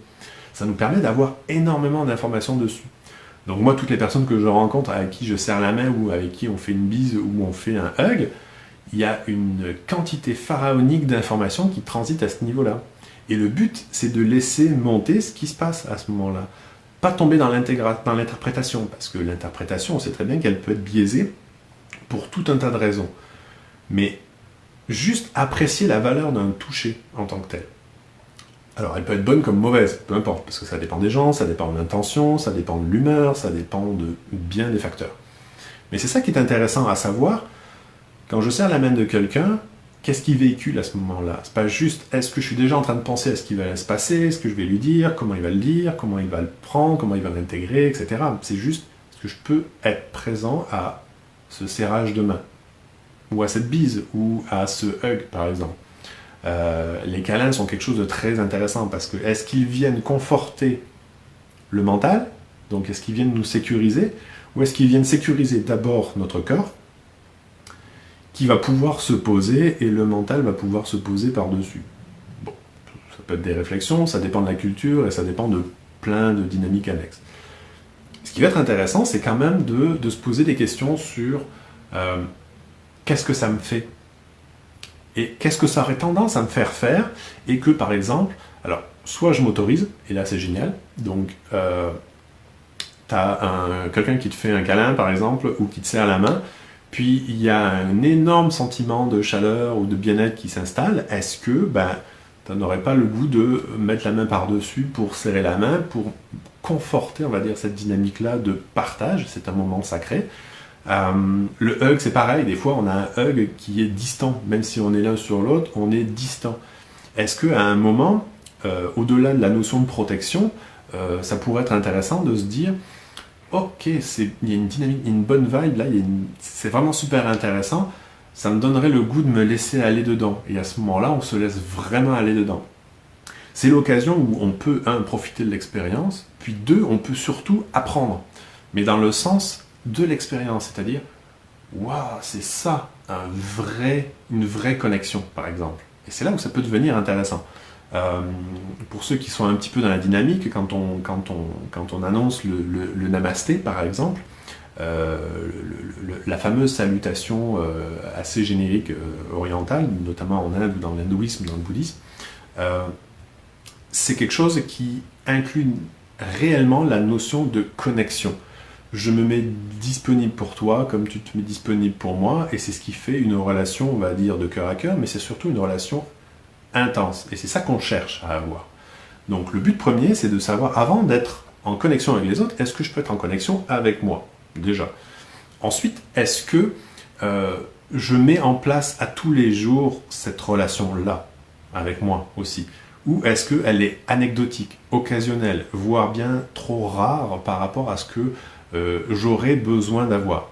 Ça nous permet d'avoir énormément d'informations dessus. Donc moi, toutes les personnes que je rencontre, avec qui je serre la main, ou avec qui on fait une bise, ou on fait un hug, il y a une quantité pharaonique d'informations qui transitent à ce niveau-là. Et le but, c'est de laisser monter ce qui se passe à ce moment-là. Pas tomber dans l'interprétation, parce que l'interprétation, on sait très bien qu'elle peut être biaisée pour tout un tas de raisons. Mais juste apprécier la valeur d'un toucher en tant que tel. Alors, elle peut être bonne comme mauvaise, peu importe, parce que ça dépend des gens, ça dépend de l'intention, ça dépend de l'humeur, ça dépend de bien des facteurs. Mais c'est ça qui est intéressant à savoir, quand je serre la main de quelqu'un, qu'est-ce qu'il véhicule à ce moment-là? C'est pas juste, est-ce que je suis déjà en train de penser à ce qui va se passer, ce que je vais lui dire, comment il va le dire, comment il va le prendre, comment il va l'intégrer, etc. C'est juste, est-ce que je peux être présent à ce serrage de main, ou à cette bise, ou à ce hug, par exemple. Les câlins sont quelque chose de très intéressant, parce que est-ce qu'ils viennent conforter le mental, donc est-ce qu'ils viennent nous sécuriser, ou est-ce qu'ils viennent sécuriser d'abord notre corps, qui va pouvoir se poser, et le mental va pouvoir se poser par-dessus. Bon, ça peut être des réflexions, ça dépend de la culture, et ça dépend de plein de dynamiques annexes. Ce qui va être intéressant, c'est quand même de se poser des questions sur qu'est-ce que ça me fait? Et qu'est-ce que ça aurait tendance à me faire, et que, par exemple, alors, soit je m'autorise, et là c'est génial, donc t'as quelqu'un qui te fait un câlin, par exemple, ou qui te serre la main, puis il y a un énorme sentiment de chaleur ou de bien-être qui s'installe. Est-ce que tu n'aurais pas le goût de mettre la main par-dessus pour serrer la main, pour conforter, on va dire, cette dynamique-là de partage? C'est un moment sacré. Le hug, c'est pareil, des fois on a un hug qui est distant, même si on est l'un sur l'autre, on est distant. Est-ce qu'à un moment, au-delà de la notion de protection, ça pourrait être intéressant de se dire, ok, il y a une dynamique, une bonne vibe là, c'est vraiment super intéressant, ça me donnerait le goût de me laisser aller dedans. Et à ce moment-là, on se laisse vraiment aller dedans. C'est l'occasion où on peut, un, profiter de l'expérience, puis deux, on peut surtout apprendre. Mais dans le sens de l'expérience, c'est-à-dire, waouh, c'est ça, une vraie connexion, par exemple. Et c'est là où ça peut devenir intéressant. Pour ceux qui sont un petit peu dans la dynamique, quand on annonce le namasté, par exemple, la fameuse salutation assez générique orientale, notamment en Inde ou dans l'hindouisme, dans le bouddhisme, c'est quelque chose qui inclut réellement la notion de connexion. Je me mets disponible pour toi comme tu te mets disponible pour moi, et c'est ce qui fait une relation, on va dire, de cœur à cœur, mais c'est surtout une relation intense. Et c'est ça qu'on cherche à avoir. Donc le but premier, c'est de savoir, avant d'être en connexion avec les autres, est-ce que je peux être en connexion avec moi, déjà. Ensuite, est-ce que je mets en place à tous les jours cette relation-là, avec moi aussi? Ou est-ce qu'elle est anecdotique, occasionnelle, voire bien trop rare par rapport à ce que j'aurais besoin d'avoir?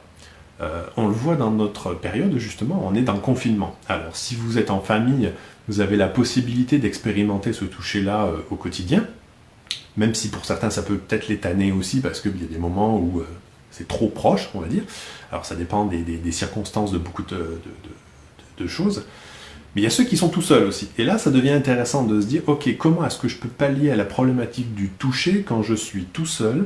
On le voit dans notre période, justement, on est dans le confinement. Alors, si vous êtes en famille, vous avez la possibilité d'expérimenter ce toucher-là au quotidien, même si pour certains, ça peut peut-être les tanner aussi, parce qu'il y a des moments où c'est trop proche, on va dire. Alors, ça dépend des circonstances de beaucoup de choses. Mais il y a ceux qui sont tout seuls aussi. Et là, ça devient intéressant de se dire, ok, comment est-ce que je peux pallier à la problématique du toucher quand je suis tout seul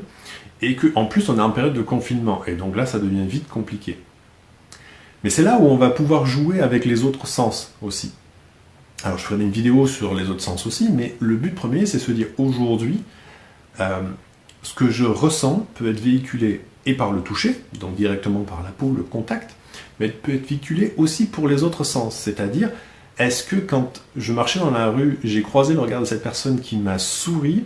et qu'en plus, on est en période de confinement. Et donc là, ça devient vite compliqué. Mais c'est là où on va pouvoir jouer avec les autres sens aussi. Alors, je ferai une vidéo sur les autres sens aussi, mais le but premier, c'est de se dire, aujourd'hui, ce que je ressens peut être véhiculé et par le toucher, donc directement par la peau, le contact, mais peut être véhiculé aussi pour les autres sens. C'est-à-dire, est-ce que quand je marchais dans la rue, j'ai croisé le regard de cette personne qui m'a souri,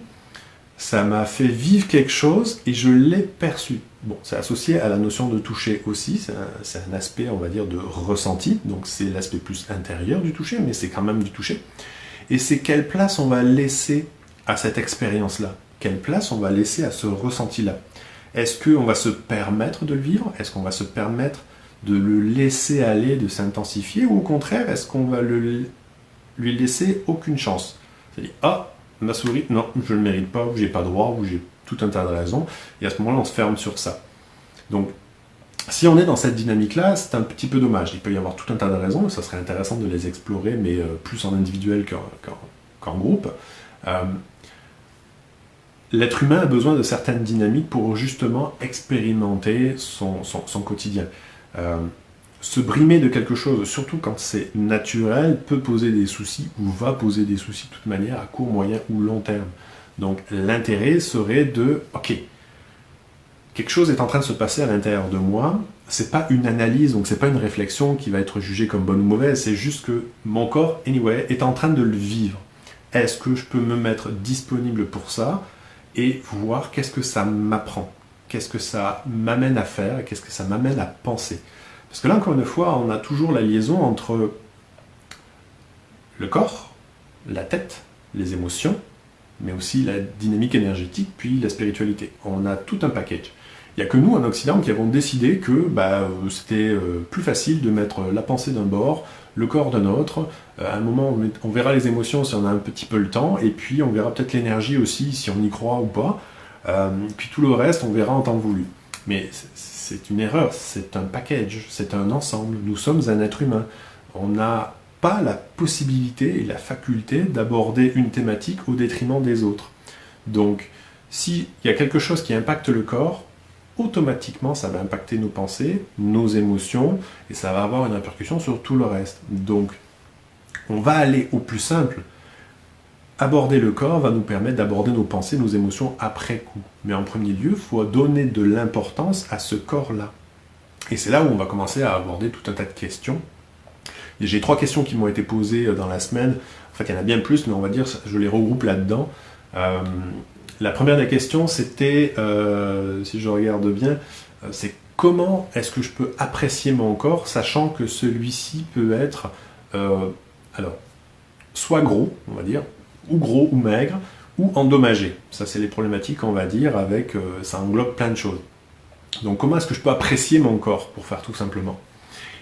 ça m'a fait vivre quelque chose et je l'ai perçu. Bon, c'est associé à la notion de toucher aussi, c'est un aspect, on va dire, de ressenti, donc c'est l'aspect plus intérieur du toucher, mais c'est quand même du toucher. Et c'est quelle place on va laisser à cette expérience-là? Quelle place on va laisser à ce ressenti-là? Est-ce qu'on va se permettre de le vivre? Est-ce qu'on va se permettre de le laisser aller, de s'intensifier? Ou au contraire, est-ce qu'on va lui laisser aucune chance? C'est-à-dire, ah, ma souris, non, je ne le mérite pas, ou j'ai pas droit, ou j'ai tout un tas de raisons, et à ce moment-là, on se ferme sur ça. Donc, si on est dans cette dynamique-là, c'est un petit peu dommage. Il peut y avoir tout un tas de raisons, ça serait intéressant de les explorer, mais plus en individuel qu'en groupe. L'être humain a besoin de certaines dynamiques pour justement expérimenter son quotidien. Se brimer de quelque chose, surtout quand c'est naturel, peut poser des soucis ou va poser des soucis de toute manière à court, moyen ou long terme. Donc l'intérêt serait de, ok, quelque chose est en train de se passer à l'intérieur de moi, c'est pas une analyse, donc c'est pas une réflexion qui va être jugée comme bonne ou mauvaise, c'est juste que mon corps, anyway, est en train de le vivre. Est-ce que je peux me mettre disponible pour ça et voir qu'est-ce que ça m'apprend, qu'est-ce que ça m'amène à faire, qu'est-ce que ça m'amène à penser. Parce que là, encore une fois, on a toujours la liaison entre le corps, la tête, les émotions, mais aussi la dynamique énergétique, puis la spiritualité. On a tout un package. Il n'y a que nous, en Occident, qui avons décidé que c'était plus facile de mettre la pensée d'un bord, le corps d'un autre. À un moment, on verra les émotions si on a un petit peu le temps, et puis on verra peut-être l'énergie aussi, si on y croit ou pas. Puis tout le reste, on verra en temps voulu. Mais c'est une erreur, c'est un package, c'est un ensemble. Nous sommes un être humain. On n'a pas la possibilité et la faculté d'aborder une thématique au détriment des autres. Donc, s'il y a quelque chose qui impacte le corps, automatiquement, ça va impacter nos pensées, nos émotions, et ça va avoir une répercussion sur tout le reste. Donc, on va aller au plus simple. Aborder le corps va nous permettre d'aborder nos pensées, nos émotions après coup. Mais en premier lieu, il faut donner de l'importance à ce corps-là. Et c'est là où on va commencer à aborder tout un tas de questions. J'ai 3 questions qui m'ont été posées dans la semaine. En fait, il y en a bien plus, mais on va dire, je les regroupe là-dedans. La première des questions, c'était, si je regarde bien, c'est comment est-ce que je peux apprécier mon corps, sachant que celui-ci peut être, alors, soit gros, on va dire, ou gros ou maigre, ou endommagé. Ça, c'est les problématiques, on va dire, avec, ça englobe plein de choses. Donc, comment est-ce que je peux apprécier mon corps, pour faire tout simplement?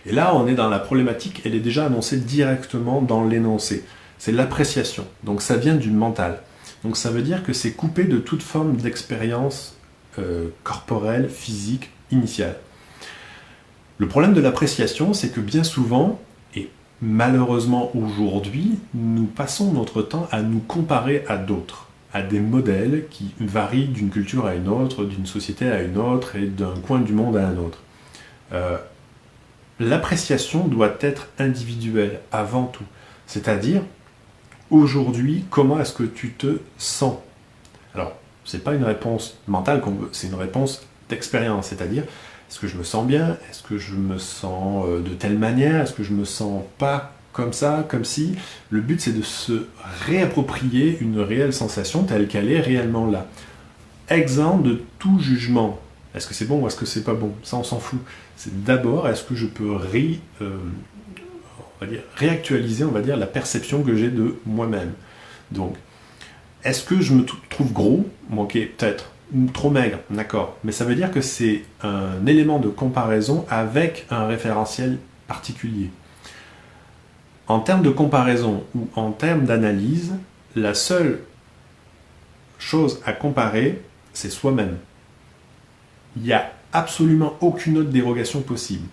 Et là, on est dans la problématique, elle est déjà annoncée directement dans l'énoncé. C'est l'appréciation. Donc, ça vient du mental. Donc, ça veut dire que c'est coupé de toute forme d'expérience corporelle, physique, initiale. Le problème de l'appréciation, c'est que bien souvent, et malheureusement aujourd'hui, nous passons notre temps à nous comparer à d'autres, à des modèles qui varient d'une culture à une autre, d'une société à une autre et d'un coin du monde à un autre. L'appréciation doit être individuelle avant tout. C'est-à-dire, aujourd'hui, comment est-ce que tu te sens? Alors, ce n'est pas une réponse mentale qu'on veut, c'est une réponse d'expérience. C'est-à-dire, est-ce que je me sens bien? Est-ce que je me sens de telle manière? Est-ce que je me sens pas comme ça, comme si? Le but, c'est de se réapproprier une réelle sensation telle qu'elle est réellement là. Exempt de tout jugement. Est-ce que c'est bon ou est-ce que c'est pas bon? Ça, on s'en fout. C'est d'abord, est-ce que je peux réactualiser, on va dire, la perception que j'ai de moi-même. Donc, est-ce que je me trouve gros? Bon, ok, peut-être. Ou trop maigre, d'accord. Mais ça veut dire que c'est un élément de comparaison avec un référentiel particulier. En termes de comparaison ou en termes d'analyse, la seule chose à comparer, c'est soi-même. Il n'y a absolument aucune autre dérogation possible.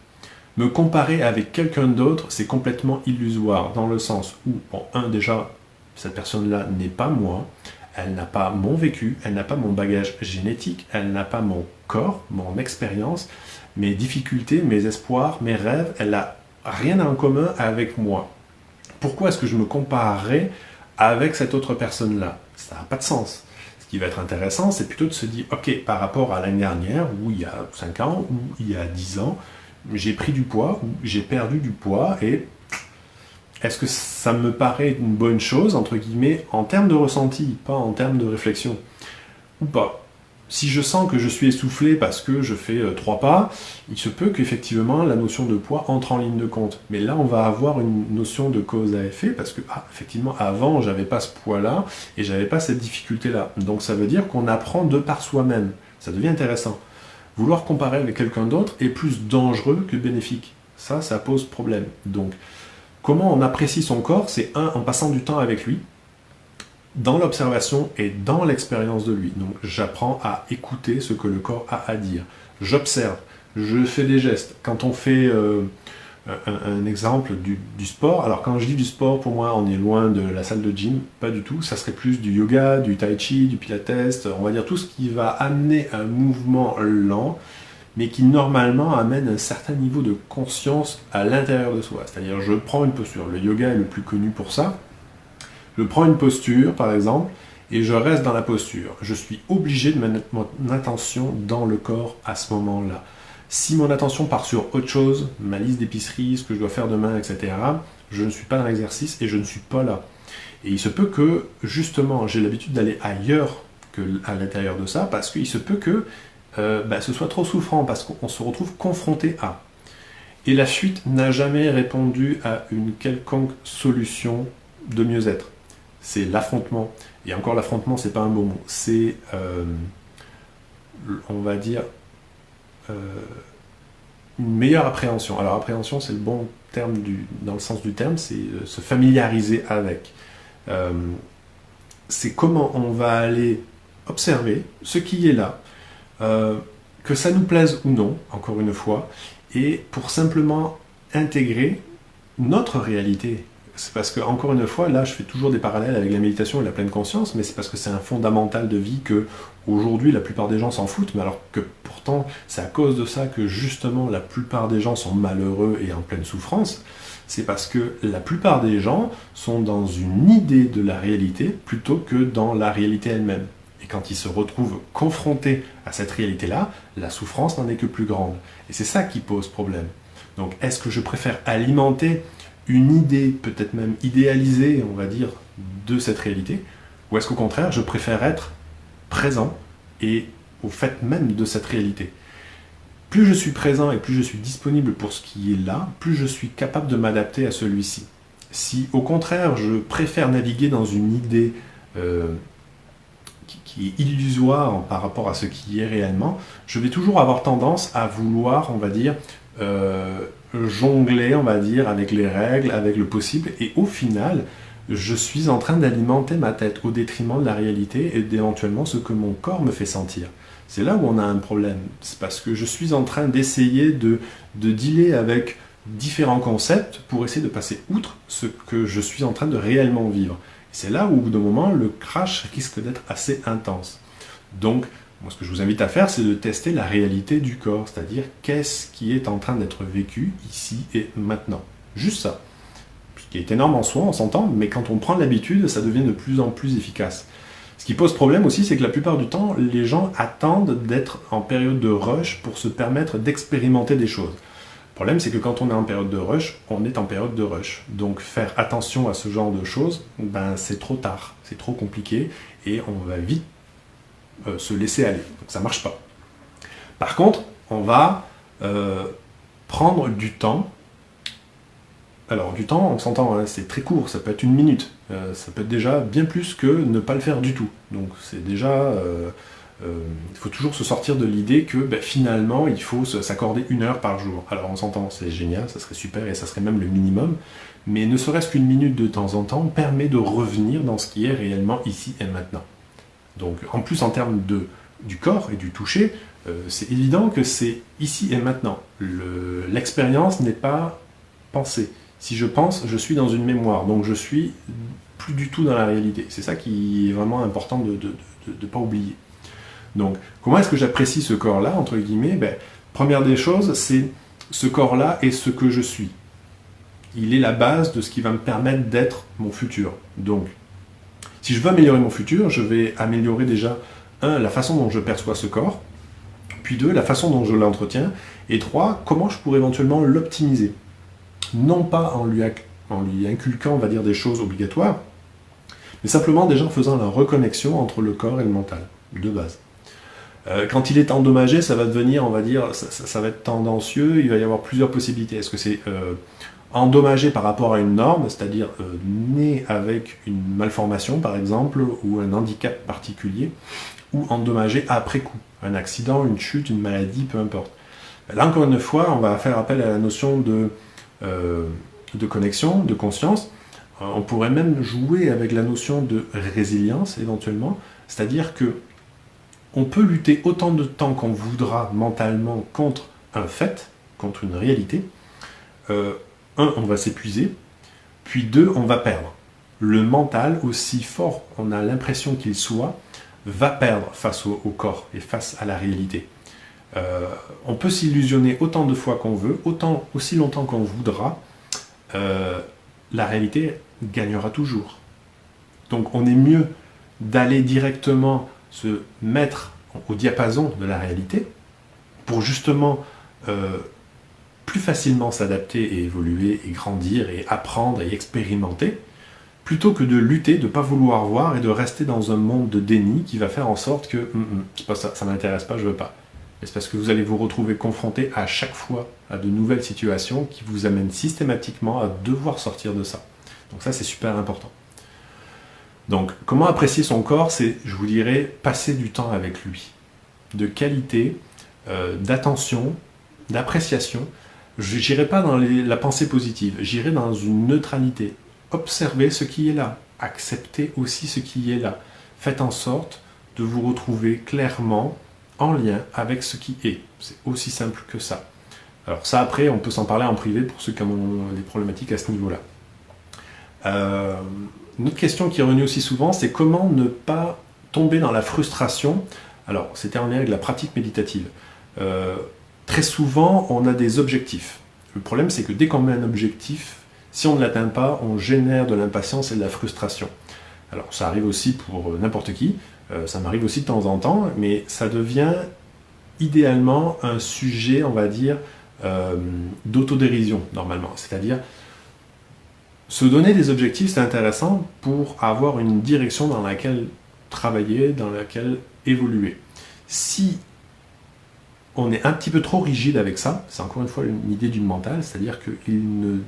Me comparer avec quelqu'un d'autre, c'est complètement illusoire, dans le sens où, bon, déjà, cette personne-là n'est pas moi, elle n'a pas mon vécu, elle n'a pas mon bagage génétique, elle n'a pas mon corps, mon expérience, mes difficultés, mes espoirs, mes rêves, elle n'a rien en commun avec moi. Pourquoi est-ce que je me comparerais avec cette autre personne-là? Ça n'a pas de sens. Ce qui va être intéressant, c'est plutôt de se dire, ok, par rapport à l'année dernière, ou il y a 5 ans, ou il y a 10 ans, j'ai pris du poids, ou j'ai perdu du poids, et est-ce que ça me paraît une bonne chose, entre guillemets, en termes de ressenti, pas en termes de réflexion, ou pas? Si je sens que je suis essoufflé parce que je fais 3 pas, il se peut qu'effectivement la notion de poids entre en ligne de compte. Mais là, on va avoir une notion de cause à effet parce que, effectivement, avant, j'avais pas ce poids-là et j'avais pas cette difficulté-là. Donc ça veut dire qu'on apprend de par soi-même. Ça devient intéressant. Vouloir comparer avec quelqu'un d'autre est plus dangereux que bénéfique. Ça pose problème. Donc, comment on apprécie son corps? C'est en passant du temps avec lui, dans l'observation et dans l'expérience de lui. Donc j'apprends à écouter ce que le corps a à dire. J'observe, je fais des gestes. Quand on fait un exemple du sport, alors quand je dis du sport, pour moi, on est loin de la salle de gym, pas du tout. Ça serait plus du yoga, du tai chi, du pilates, on va dire tout ce qui va amener un mouvement lent, mais qui normalement amène un certain niveau de conscience à l'intérieur de soi. C'est-à-dire, je prends une posture. Le yoga est le plus connu pour ça. Je prends une posture, par exemple, et je reste dans la posture. Je suis obligé de mettre mon attention dans le corps à ce moment-là. Si mon attention part sur autre chose, ma liste d'épicerie, ce que je dois faire demain, etc., je ne suis pas dans l'exercice et je ne suis pas là. Et il se peut que, justement, j'ai l'habitude d'aller ailleurs qu'à l'intérieur de ça, parce qu'il se peut que ce soit trop souffrant, parce qu'on se retrouve confronté à. Et la fuite n'a jamais répondu à une quelconque solution de mieux-être. C'est l'affrontement. Et encore, l'affrontement, c'est pas un bon mot. C'est, on va dire, une meilleure appréhension. Alors, appréhension, c'est le bon terme dans le sens du terme, c'est se familiariser avec. C'est comment on va aller observer ce qui est là, que ça nous plaise ou non, encore une fois, et pour simplement intégrer notre réalité. C'est parce que, encore une fois, là, je fais toujours des parallèles avec la méditation et la pleine conscience, mais c'est parce que c'est un fondamental de vie que, aujourd'hui, la plupart des gens s'en foutent, mais alors que pourtant, c'est à cause de ça que, justement, la plupart des gens sont malheureux et en pleine souffrance. C'est parce que la plupart des gens sont dans une idée de la réalité plutôt que dans la réalité elle-même. Et quand ils se retrouvent confrontés à cette réalité-là, la souffrance n'en est que plus grande. Et c'est ça qui pose problème. Donc, est-ce que je préfère alimenter une idée, peut-être même idéalisée, on va dire, de cette réalité, ou est-ce qu'au contraire, je préfère être présent et au fait même de cette réalité? Plus je suis présent et plus je suis disponible pour ce qui est là, plus je suis capable de m'adapter à celui-ci. Si au contraire je préfère naviguer dans une idée qui est illusoire par rapport à ce qui est réellement, je vais toujours avoir tendance à vouloir, on va dire, jongler, on va dire, avec les règles, avec le possible, et au final, je suis en train d'alimenter ma tête au détriment de la réalité et d'éventuellement ce que mon corps me fait sentir. C'est là où on a un problème. C'est parce que je suis en train d'essayer de dealer avec différents concepts pour essayer de passer outre ce que je suis en train de réellement vivre. C'est là où, au bout d'un moment, le crash risque d'être assez intense. Donc, moi, ce que je vous invite à faire, c'est de tester la réalité du corps, c'est-à-dire qu'est-ce qui est en train d'être vécu ici et maintenant. Juste ça. Ce qui est énorme en soi, on s'entend, mais quand on prend l'habitude, ça devient de plus en plus efficace. Ce qui pose problème aussi, c'est que la plupart du temps, les gens attendent d'être en période de rush pour se permettre d'expérimenter des choses. Le problème, c'est que quand on est en période de rush, on est en période de rush. Donc faire attention à ce genre de choses, ben, c'est trop tard, c'est trop compliqué, et on va vite se laisser aller. Donc ça ne marche pas. Par contre, on va prendre du temps. Alors du temps, on s'entend, hein, c'est très court, ça peut être 1 minute. Ça peut être déjà bien plus que ne pas le faire du tout. Donc c'est déjà... il faut toujours se sortir de l'idée que ben, finalement, il faut s'accorder 1 heure par jour. Alors on s'entend, c'est génial, ça serait super et ça serait même le minimum. Mais ne serait-ce qu'1 minute de temps en temps permet de revenir dans ce qui est réellement ici et maintenant. Donc en plus en termes du corps et du toucher, c'est évident que c'est ici et maintenant. L'expérience n'est pas pensée. Si je pense, je suis dans une mémoire, donc je suis plus du tout dans la réalité. C'est ça qui est vraiment important de ne pas oublier. Donc, comment est-ce que j'apprécie ce corps-là, entre guillemets? Première des choses, c'est ce corps-là est ce que je suis. Il est la base de ce qui va me permettre d'être mon futur. Donc, si je veux améliorer mon futur, je vais améliorer déjà, 1, la façon dont je perçois ce corps, puis 2, la façon dont je l'entretiens, et 3, comment je pourrais éventuellement l'optimiser. Non pas en lui inculquant, on va dire, des choses obligatoires, mais simplement déjà en faisant la reconnexion entre le corps et le mental, de base. Quand il est endommagé, ça va devenir, on va dire, ça va être tendancieux, il va y avoir plusieurs possibilités. Est-ce que c'est endommagé par rapport à une norme, c'est-à-dire né avec une malformation par exemple, ou un handicap particulier, ou endommagé après coup, un accident, une chute, une maladie, peu importe. Là encore une fois, on va faire appel à la notion de connexion, de conscience. On pourrait même jouer avec la notion de résilience éventuellement, c'est-à-dire que on peut lutter autant de temps qu'on voudra mentalement contre un fait, contre une réalité. 1, on va s'épuiser, puis 2, on va perdre. Le mental, aussi fort on a l'impression qu'il soit, va perdre face au corps et face à la réalité. On peut s'illusionner autant de fois qu'on veut, aussi longtemps qu'on voudra, la réalité gagnera toujours. Donc on est mieux d'aller directement se mettre au diapason de la réalité pour justement plus facilement s'adapter et évoluer et grandir et apprendre et expérimenter, plutôt que de lutter, de ne pas vouloir voir et de rester dans un monde de déni qui va faire en sorte que c'est pas ça, ça m'intéresse pas, je veux pas. Et c'est parce que vous allez vous retrouver confronté à chaque fois à de nouvelles situations qui vous amènent systématiquement à devoir sortir de ça. Donc ça, c'est super important. Donc, comment apprécier son corps? C'est, je vous dirais, passer du temps avec lui. De qualité, d'attention, d'appréciation. Je n'irai pas dans la pensée positive, j'irai dans une neutralité. Observez ce qui est là. Acceptez aussi ce qui est là. Faites en sorte de vous retrouver clairement en lien avec ce qui est. C'est aussi simple que ça. Alors ça, après, on peut s'en parler en privé pour ceux qui ont des problématiques à ce niveau-là. Une autre question qui est revenue aussi souvent, c'est comment ne pas tomber dans la frustration. Alors, c'était en lien avec la pratique méditative. Très souvent, on a des objectifs. Le problème, c'est que dès qu'on met un objectif, si on ne l'atteint pas, on génère de l'impatience et de la frustration. Alors, ça arrive aussi pour n'importe qui, ça m'arrive aussi de temps en temps, mais ça devient idéalement un sujet, on va dire, d'autodérision, normalement. C'est-à-dire, se donner des objectifs, c'est intéressant pour avoir une direction dans laquelle travailler, dans laquelle évoluer. Si on est un petit peu trop rigide avec ça. C'est encore une fois une idée du mental, c'est-à-dire qu'il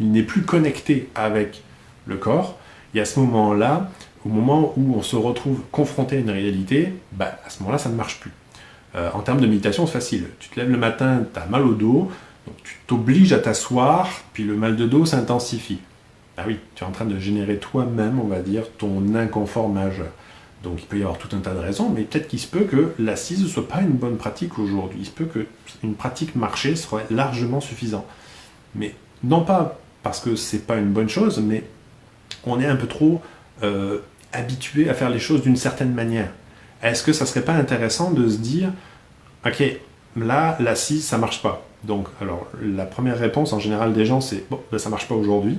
n'est plus connecté avec le corps. Et à ce moment-là, au moment où on se retrouve confronté à une réalité, à ce moment-là, ça ne marche plus. En termes de méditation, c'est facile. Tu te lèves le matin, tu as mal au dos, donc tu t'obliges à t'asseoir, puis le mal de dos s'intensifie. Ah oui, tu es en train de générer toi-même, on va dire, ton inconfort majeur. Donc il peut y avoir tout un tas de raisons, mais peut-être qu'il se peut que l'assise ne soit pas une bonne pratique aujourd'hui. Il se peut qu'une pratique marchée serait largement suffisant. Mais non pas parce que c'est pas une bonne chose, mais on est un peu trop habitué à faire les choses d'une certaine manière. Est-ce que ça serait pas intéressant de se dire, ok, là, l'assise, ça marche pas. Donc, alors, la première réponse en général des gens, c'est, bon, ça marche pas aujourd'hui.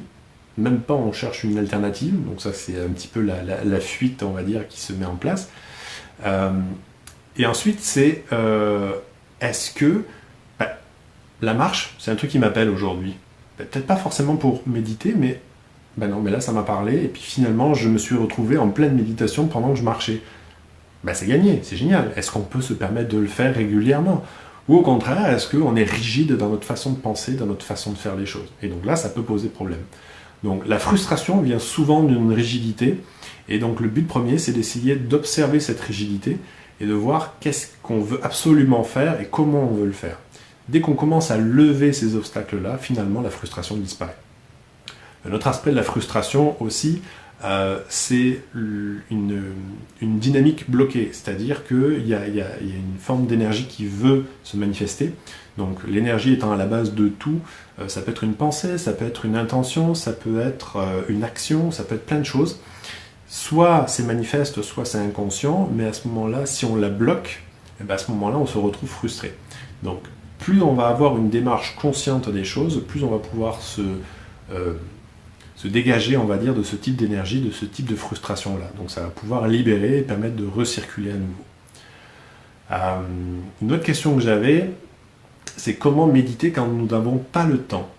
Même pas, on cherche une alternative. Donc ça, c'est un petit peu la fuite, on va dire, qui se met en place. Et ensuite, c'est, est-ce que la marche, c'est un truc qui m'appelle aujourd'hui. Peut-être pas forcément pour méditer, mais non, mais là, ça m'a parlé. Et puis finalement, je me suis retrouvé en pleine méditation pendant que je marchais. C'est gagné, c'est génial. Est-ce qu'on peut se permettre de le faire régulièrement? Ou au contraire, est-ce qu'on est rigide dans notre façon de penser, dans notre façon de faire les choses? Et donc là, ça peut poser problème. Donc la frustration vient souvent d'une rigidité, et donc le but premier, c'est d'essayer d'observer cette rigidité et de voir qu'est-ce qu'on veut absolument faire et comment on veut le faire. Dès qu'on commence à lever ces obstacles-là, finalement, la frustration disparaît. Un autre aspect de la frustration aussi, c'est une dynamique bloquée, c'est-à-dire qu'il y a une forme d'énergie qui veut se manifester. Donc l'énergie étant à la base de tout, ça peut être une pensée, ça peut être une intention, ça peut être une action, ça peut être plein de choses. Soit c'est manifeste, soit c'est inconscient, mais à ce moment-là, si on la bloque, à ce moment-là, on se retrouve frustré. Donc plus on va avoir une démarche consciente des choses, plus on va pouvoir se dégager, on va dire, de ce type d'énergie, de ce type de frustration-là. Donc ça va pouvoir libérer et permettre de recirculer à nouveau. Une autre question que j'avais, c'est comment méditer quand nous n'avons pas le temps.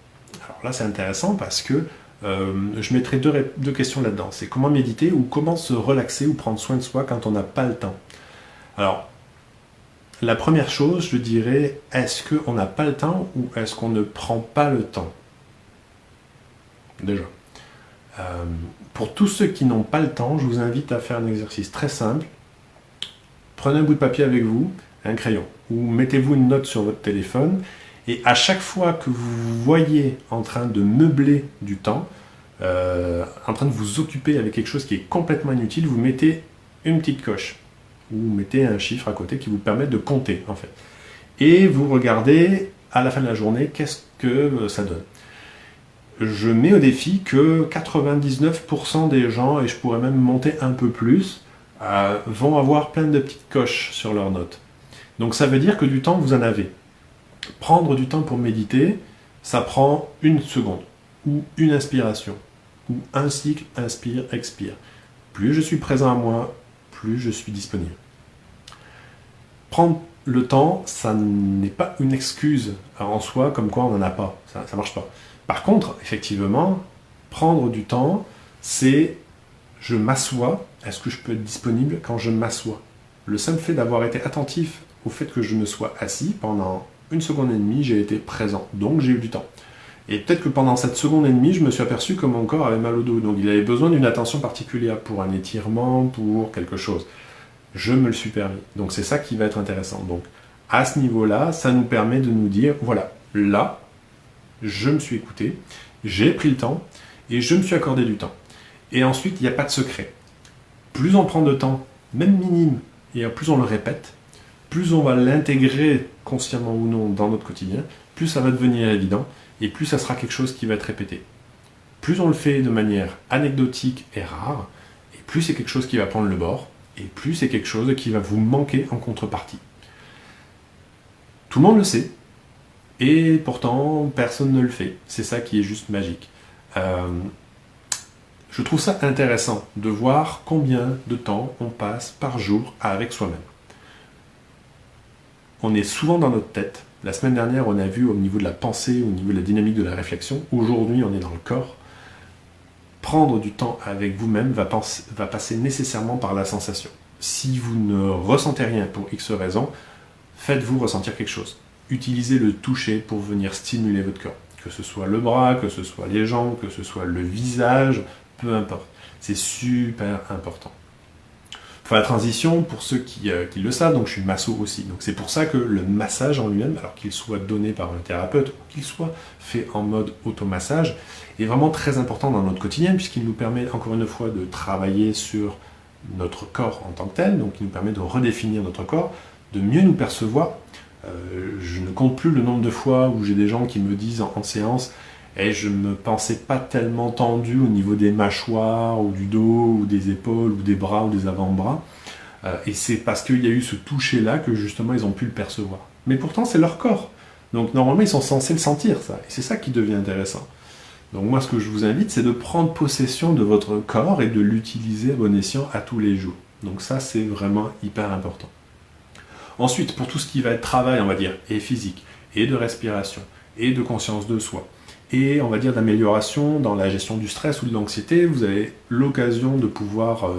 Alors là, c'est intéressant parce que je mettrai deux questions là-dedans. C'est comment méditer ou comment se relaxer ou prendre soin de soi quand on n'a pas le temps. Alors, la première chose, je dirais, est-ce qu'on n'a pas le temps ou est-ce qu'on ne prend pas le temps? Déjà. Pour tous ceux qui n'ont pas le temps, je vous invite à faire un exercice très simple. Prenez un bout de papier avec vous, un crayon, ou mettez-vous une note sur votre téléphone, et à chaque fois que vous vous voyez en train de meubler du temps, en train de vous occuper avec quelque chose qui est complètement inutile, vous mettez une petite coche, ou vous mettez un chiffre à côté qui vous permet de compter, en fait. Et vous regardez, à la fin de la journée, qu'est-ce que ça donne. Je mets au défi que 99% des gens, et je pourrais même monter un peu plus, vont avoir plein de petites coches sur leurs notes. Donc ça veut dire que du temps, vous en avez. Prendre du temps pour méditer, ça prend 1 seconde, ou une inspiration, ou un cycle, inspire, expire. Plus je suis présent à moi, plus je suis disponible. Prendre le temps, ça n'est pas une excuse en soi, comme quoi on n'en a pas. Ça ne marche pas. Par contre, effectivement, prendre du temps, c'est je m'assois, est-ce que je peux être disponible quand je m'assois? Le simple fait d'avoir été attentif au fait que je me sois assis pendant 1 seconde et demie, j'ai été présent, donc j'ai eu du temps. Et peut-être que pendant cette seconde et demie, je me suis aperçu que mon corps avait mal au dos, donc il avait besoin d'une attention particulière pour un étirement, pour quelque chose. Je me le suis permis. Donc c'est ça qui va être intéressant. Donc à ce niveau-là, ça nous permet de nous dire, voilà, là, je me suis écouté, j'ai pris le temps et je me suis accordé du temps. Et ensuite, il n'y a pas de secret. Plus on prend de temps, même minime, et plus on le répète, plus on va l'intégrer consciemment ou non dans notre quotidien, plus ça va devenir évident et plus ça sera quelque chose qui va être répété. Plus on le fait de manière anecdotique et rare, et plus c'est quelque chose qui va prendre le bord, et plus c'est quelque chose qui va vous manquer en contrepartie. Tout le monde le sait, et pourtant personne ne le fait. C'est ça qui est juste magique. Je trouve ça intéressant de voir combien de temps on passe par jour avec soi-même. On est souvent dans notre tête. La semaine dernière, on a vu au niveau de la pensée, au niveau de la dynamique de la réflexion. Aujourd'hui, on est dans le corps. Prendre du temps avec vous-même va passer nécessairement par la sensation. Si vous ne ressentez rien pour X raison, faites-vous ressentir quelque chose. Utilisez le toucher pour venir stimuler votre corps. Que ce soit le bras, que ce soit les jambes, que ce soit le visage, peu importe. C'est super important. Pour la transition, pour ceux qui le savent, donc je suis masso aussi. Donc c'est pour ça que le massage en lui-même, alors qu'il soit donné par un thérapeute ou qu'il soit fait en mode automassage, est vraiment très important dans notre quotidien puisqu'il nous permet encore une fois de travailler sur notre corps en tant que tel, donc il nous permet de redéfinir notre corps, de mieux nous percevoir. Je ne compte plus le nombre de fois où j'ai des gens qui me disent en séance et je ne me pensais pas tellement tendu au niveau des mâchoires, ou du dos, ou des épaules, ou des bras, ou des avant-bras. Et c'est parce qu'il y a eu ce toucher-là que justement ils ont pu le percevoir. Mais pourtant c'est leur corps. Donc normalement ils sont censés le sentir, ça. Et c'est ça qui devient intéressant. Donc moi ce que je vous invite c'est de prendre possession de votre corps et de l'utiliser à bon escient à tous les jours. Donc ça c'est vraiment hyper important. Ensuite, pour tout ce qui va être travail, on va dire, et physique, et de respiration, et de conscience de soi, et on va dire d'amélioration dans la gestion du stress ou de l'anxiété, vous avez l'occasion de pouvoir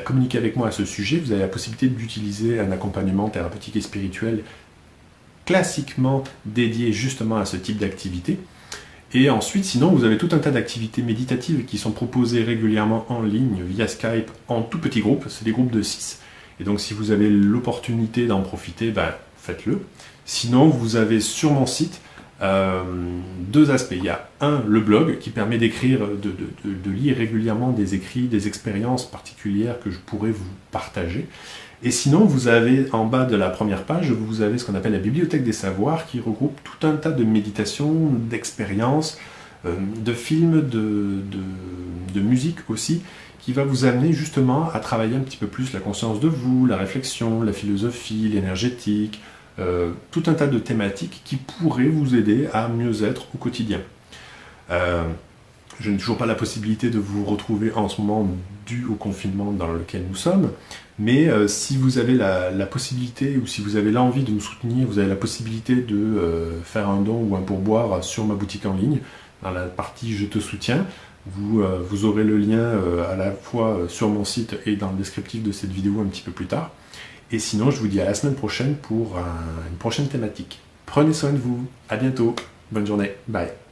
communiquer avec moi à ce sujet. Vous avez la possibilité d'utiliser un accompagnement thérapeutique et spirituel classiquement dédié justement à ce type d'activité. Et ensuite, sinon, vous avez tout un tas d'activités méditatives qui sont proposées régulièrement en ligne via Skype en tout petits groupes. C'est des groupes de 6. Et donc, si vous avez l'opportunité d'en profiter, faites-le. Sinon, vous avez sur mon site deux aspects. Il y a le blog qui permet d'écrire, de lire régulièrement des écrits, des expériences particulières que je pourrais vous partager. Et sinon, vous avez en bas de la première page, vous avez ce qu'on appelle la bibliothèque des savoirs qui regroupe tout un tas de méditations, d'expériences, de films, de musique aussi, qui va vous amener justement à travailler un petit peu plus la conscience de vous, la réflexion, la philosophie, l'énergétique, tout un tas de thématiques qui pourraient vous aider à mieux être au quotidien. Je n'ai toujours pas la possibilité de vous retrouver en ce moment dû au confinement dans lequel nous sommes, mais si vous avez la possibilité ou si vous avez l'envie de me soutenir, vous avez la possibilité de faire un don ou un pourboire sur ma boutique en ligne, dans la partie « Je te soutiens », vous aurez le lien à la fois sur mon site et dans le descriptif de cette vidéo un petit peu plus tard. Et sinon, je vous dis à la semaine prochaine pour une prochaine thématique. Prenez soin de vous, à bientôt, bonne journée, bye.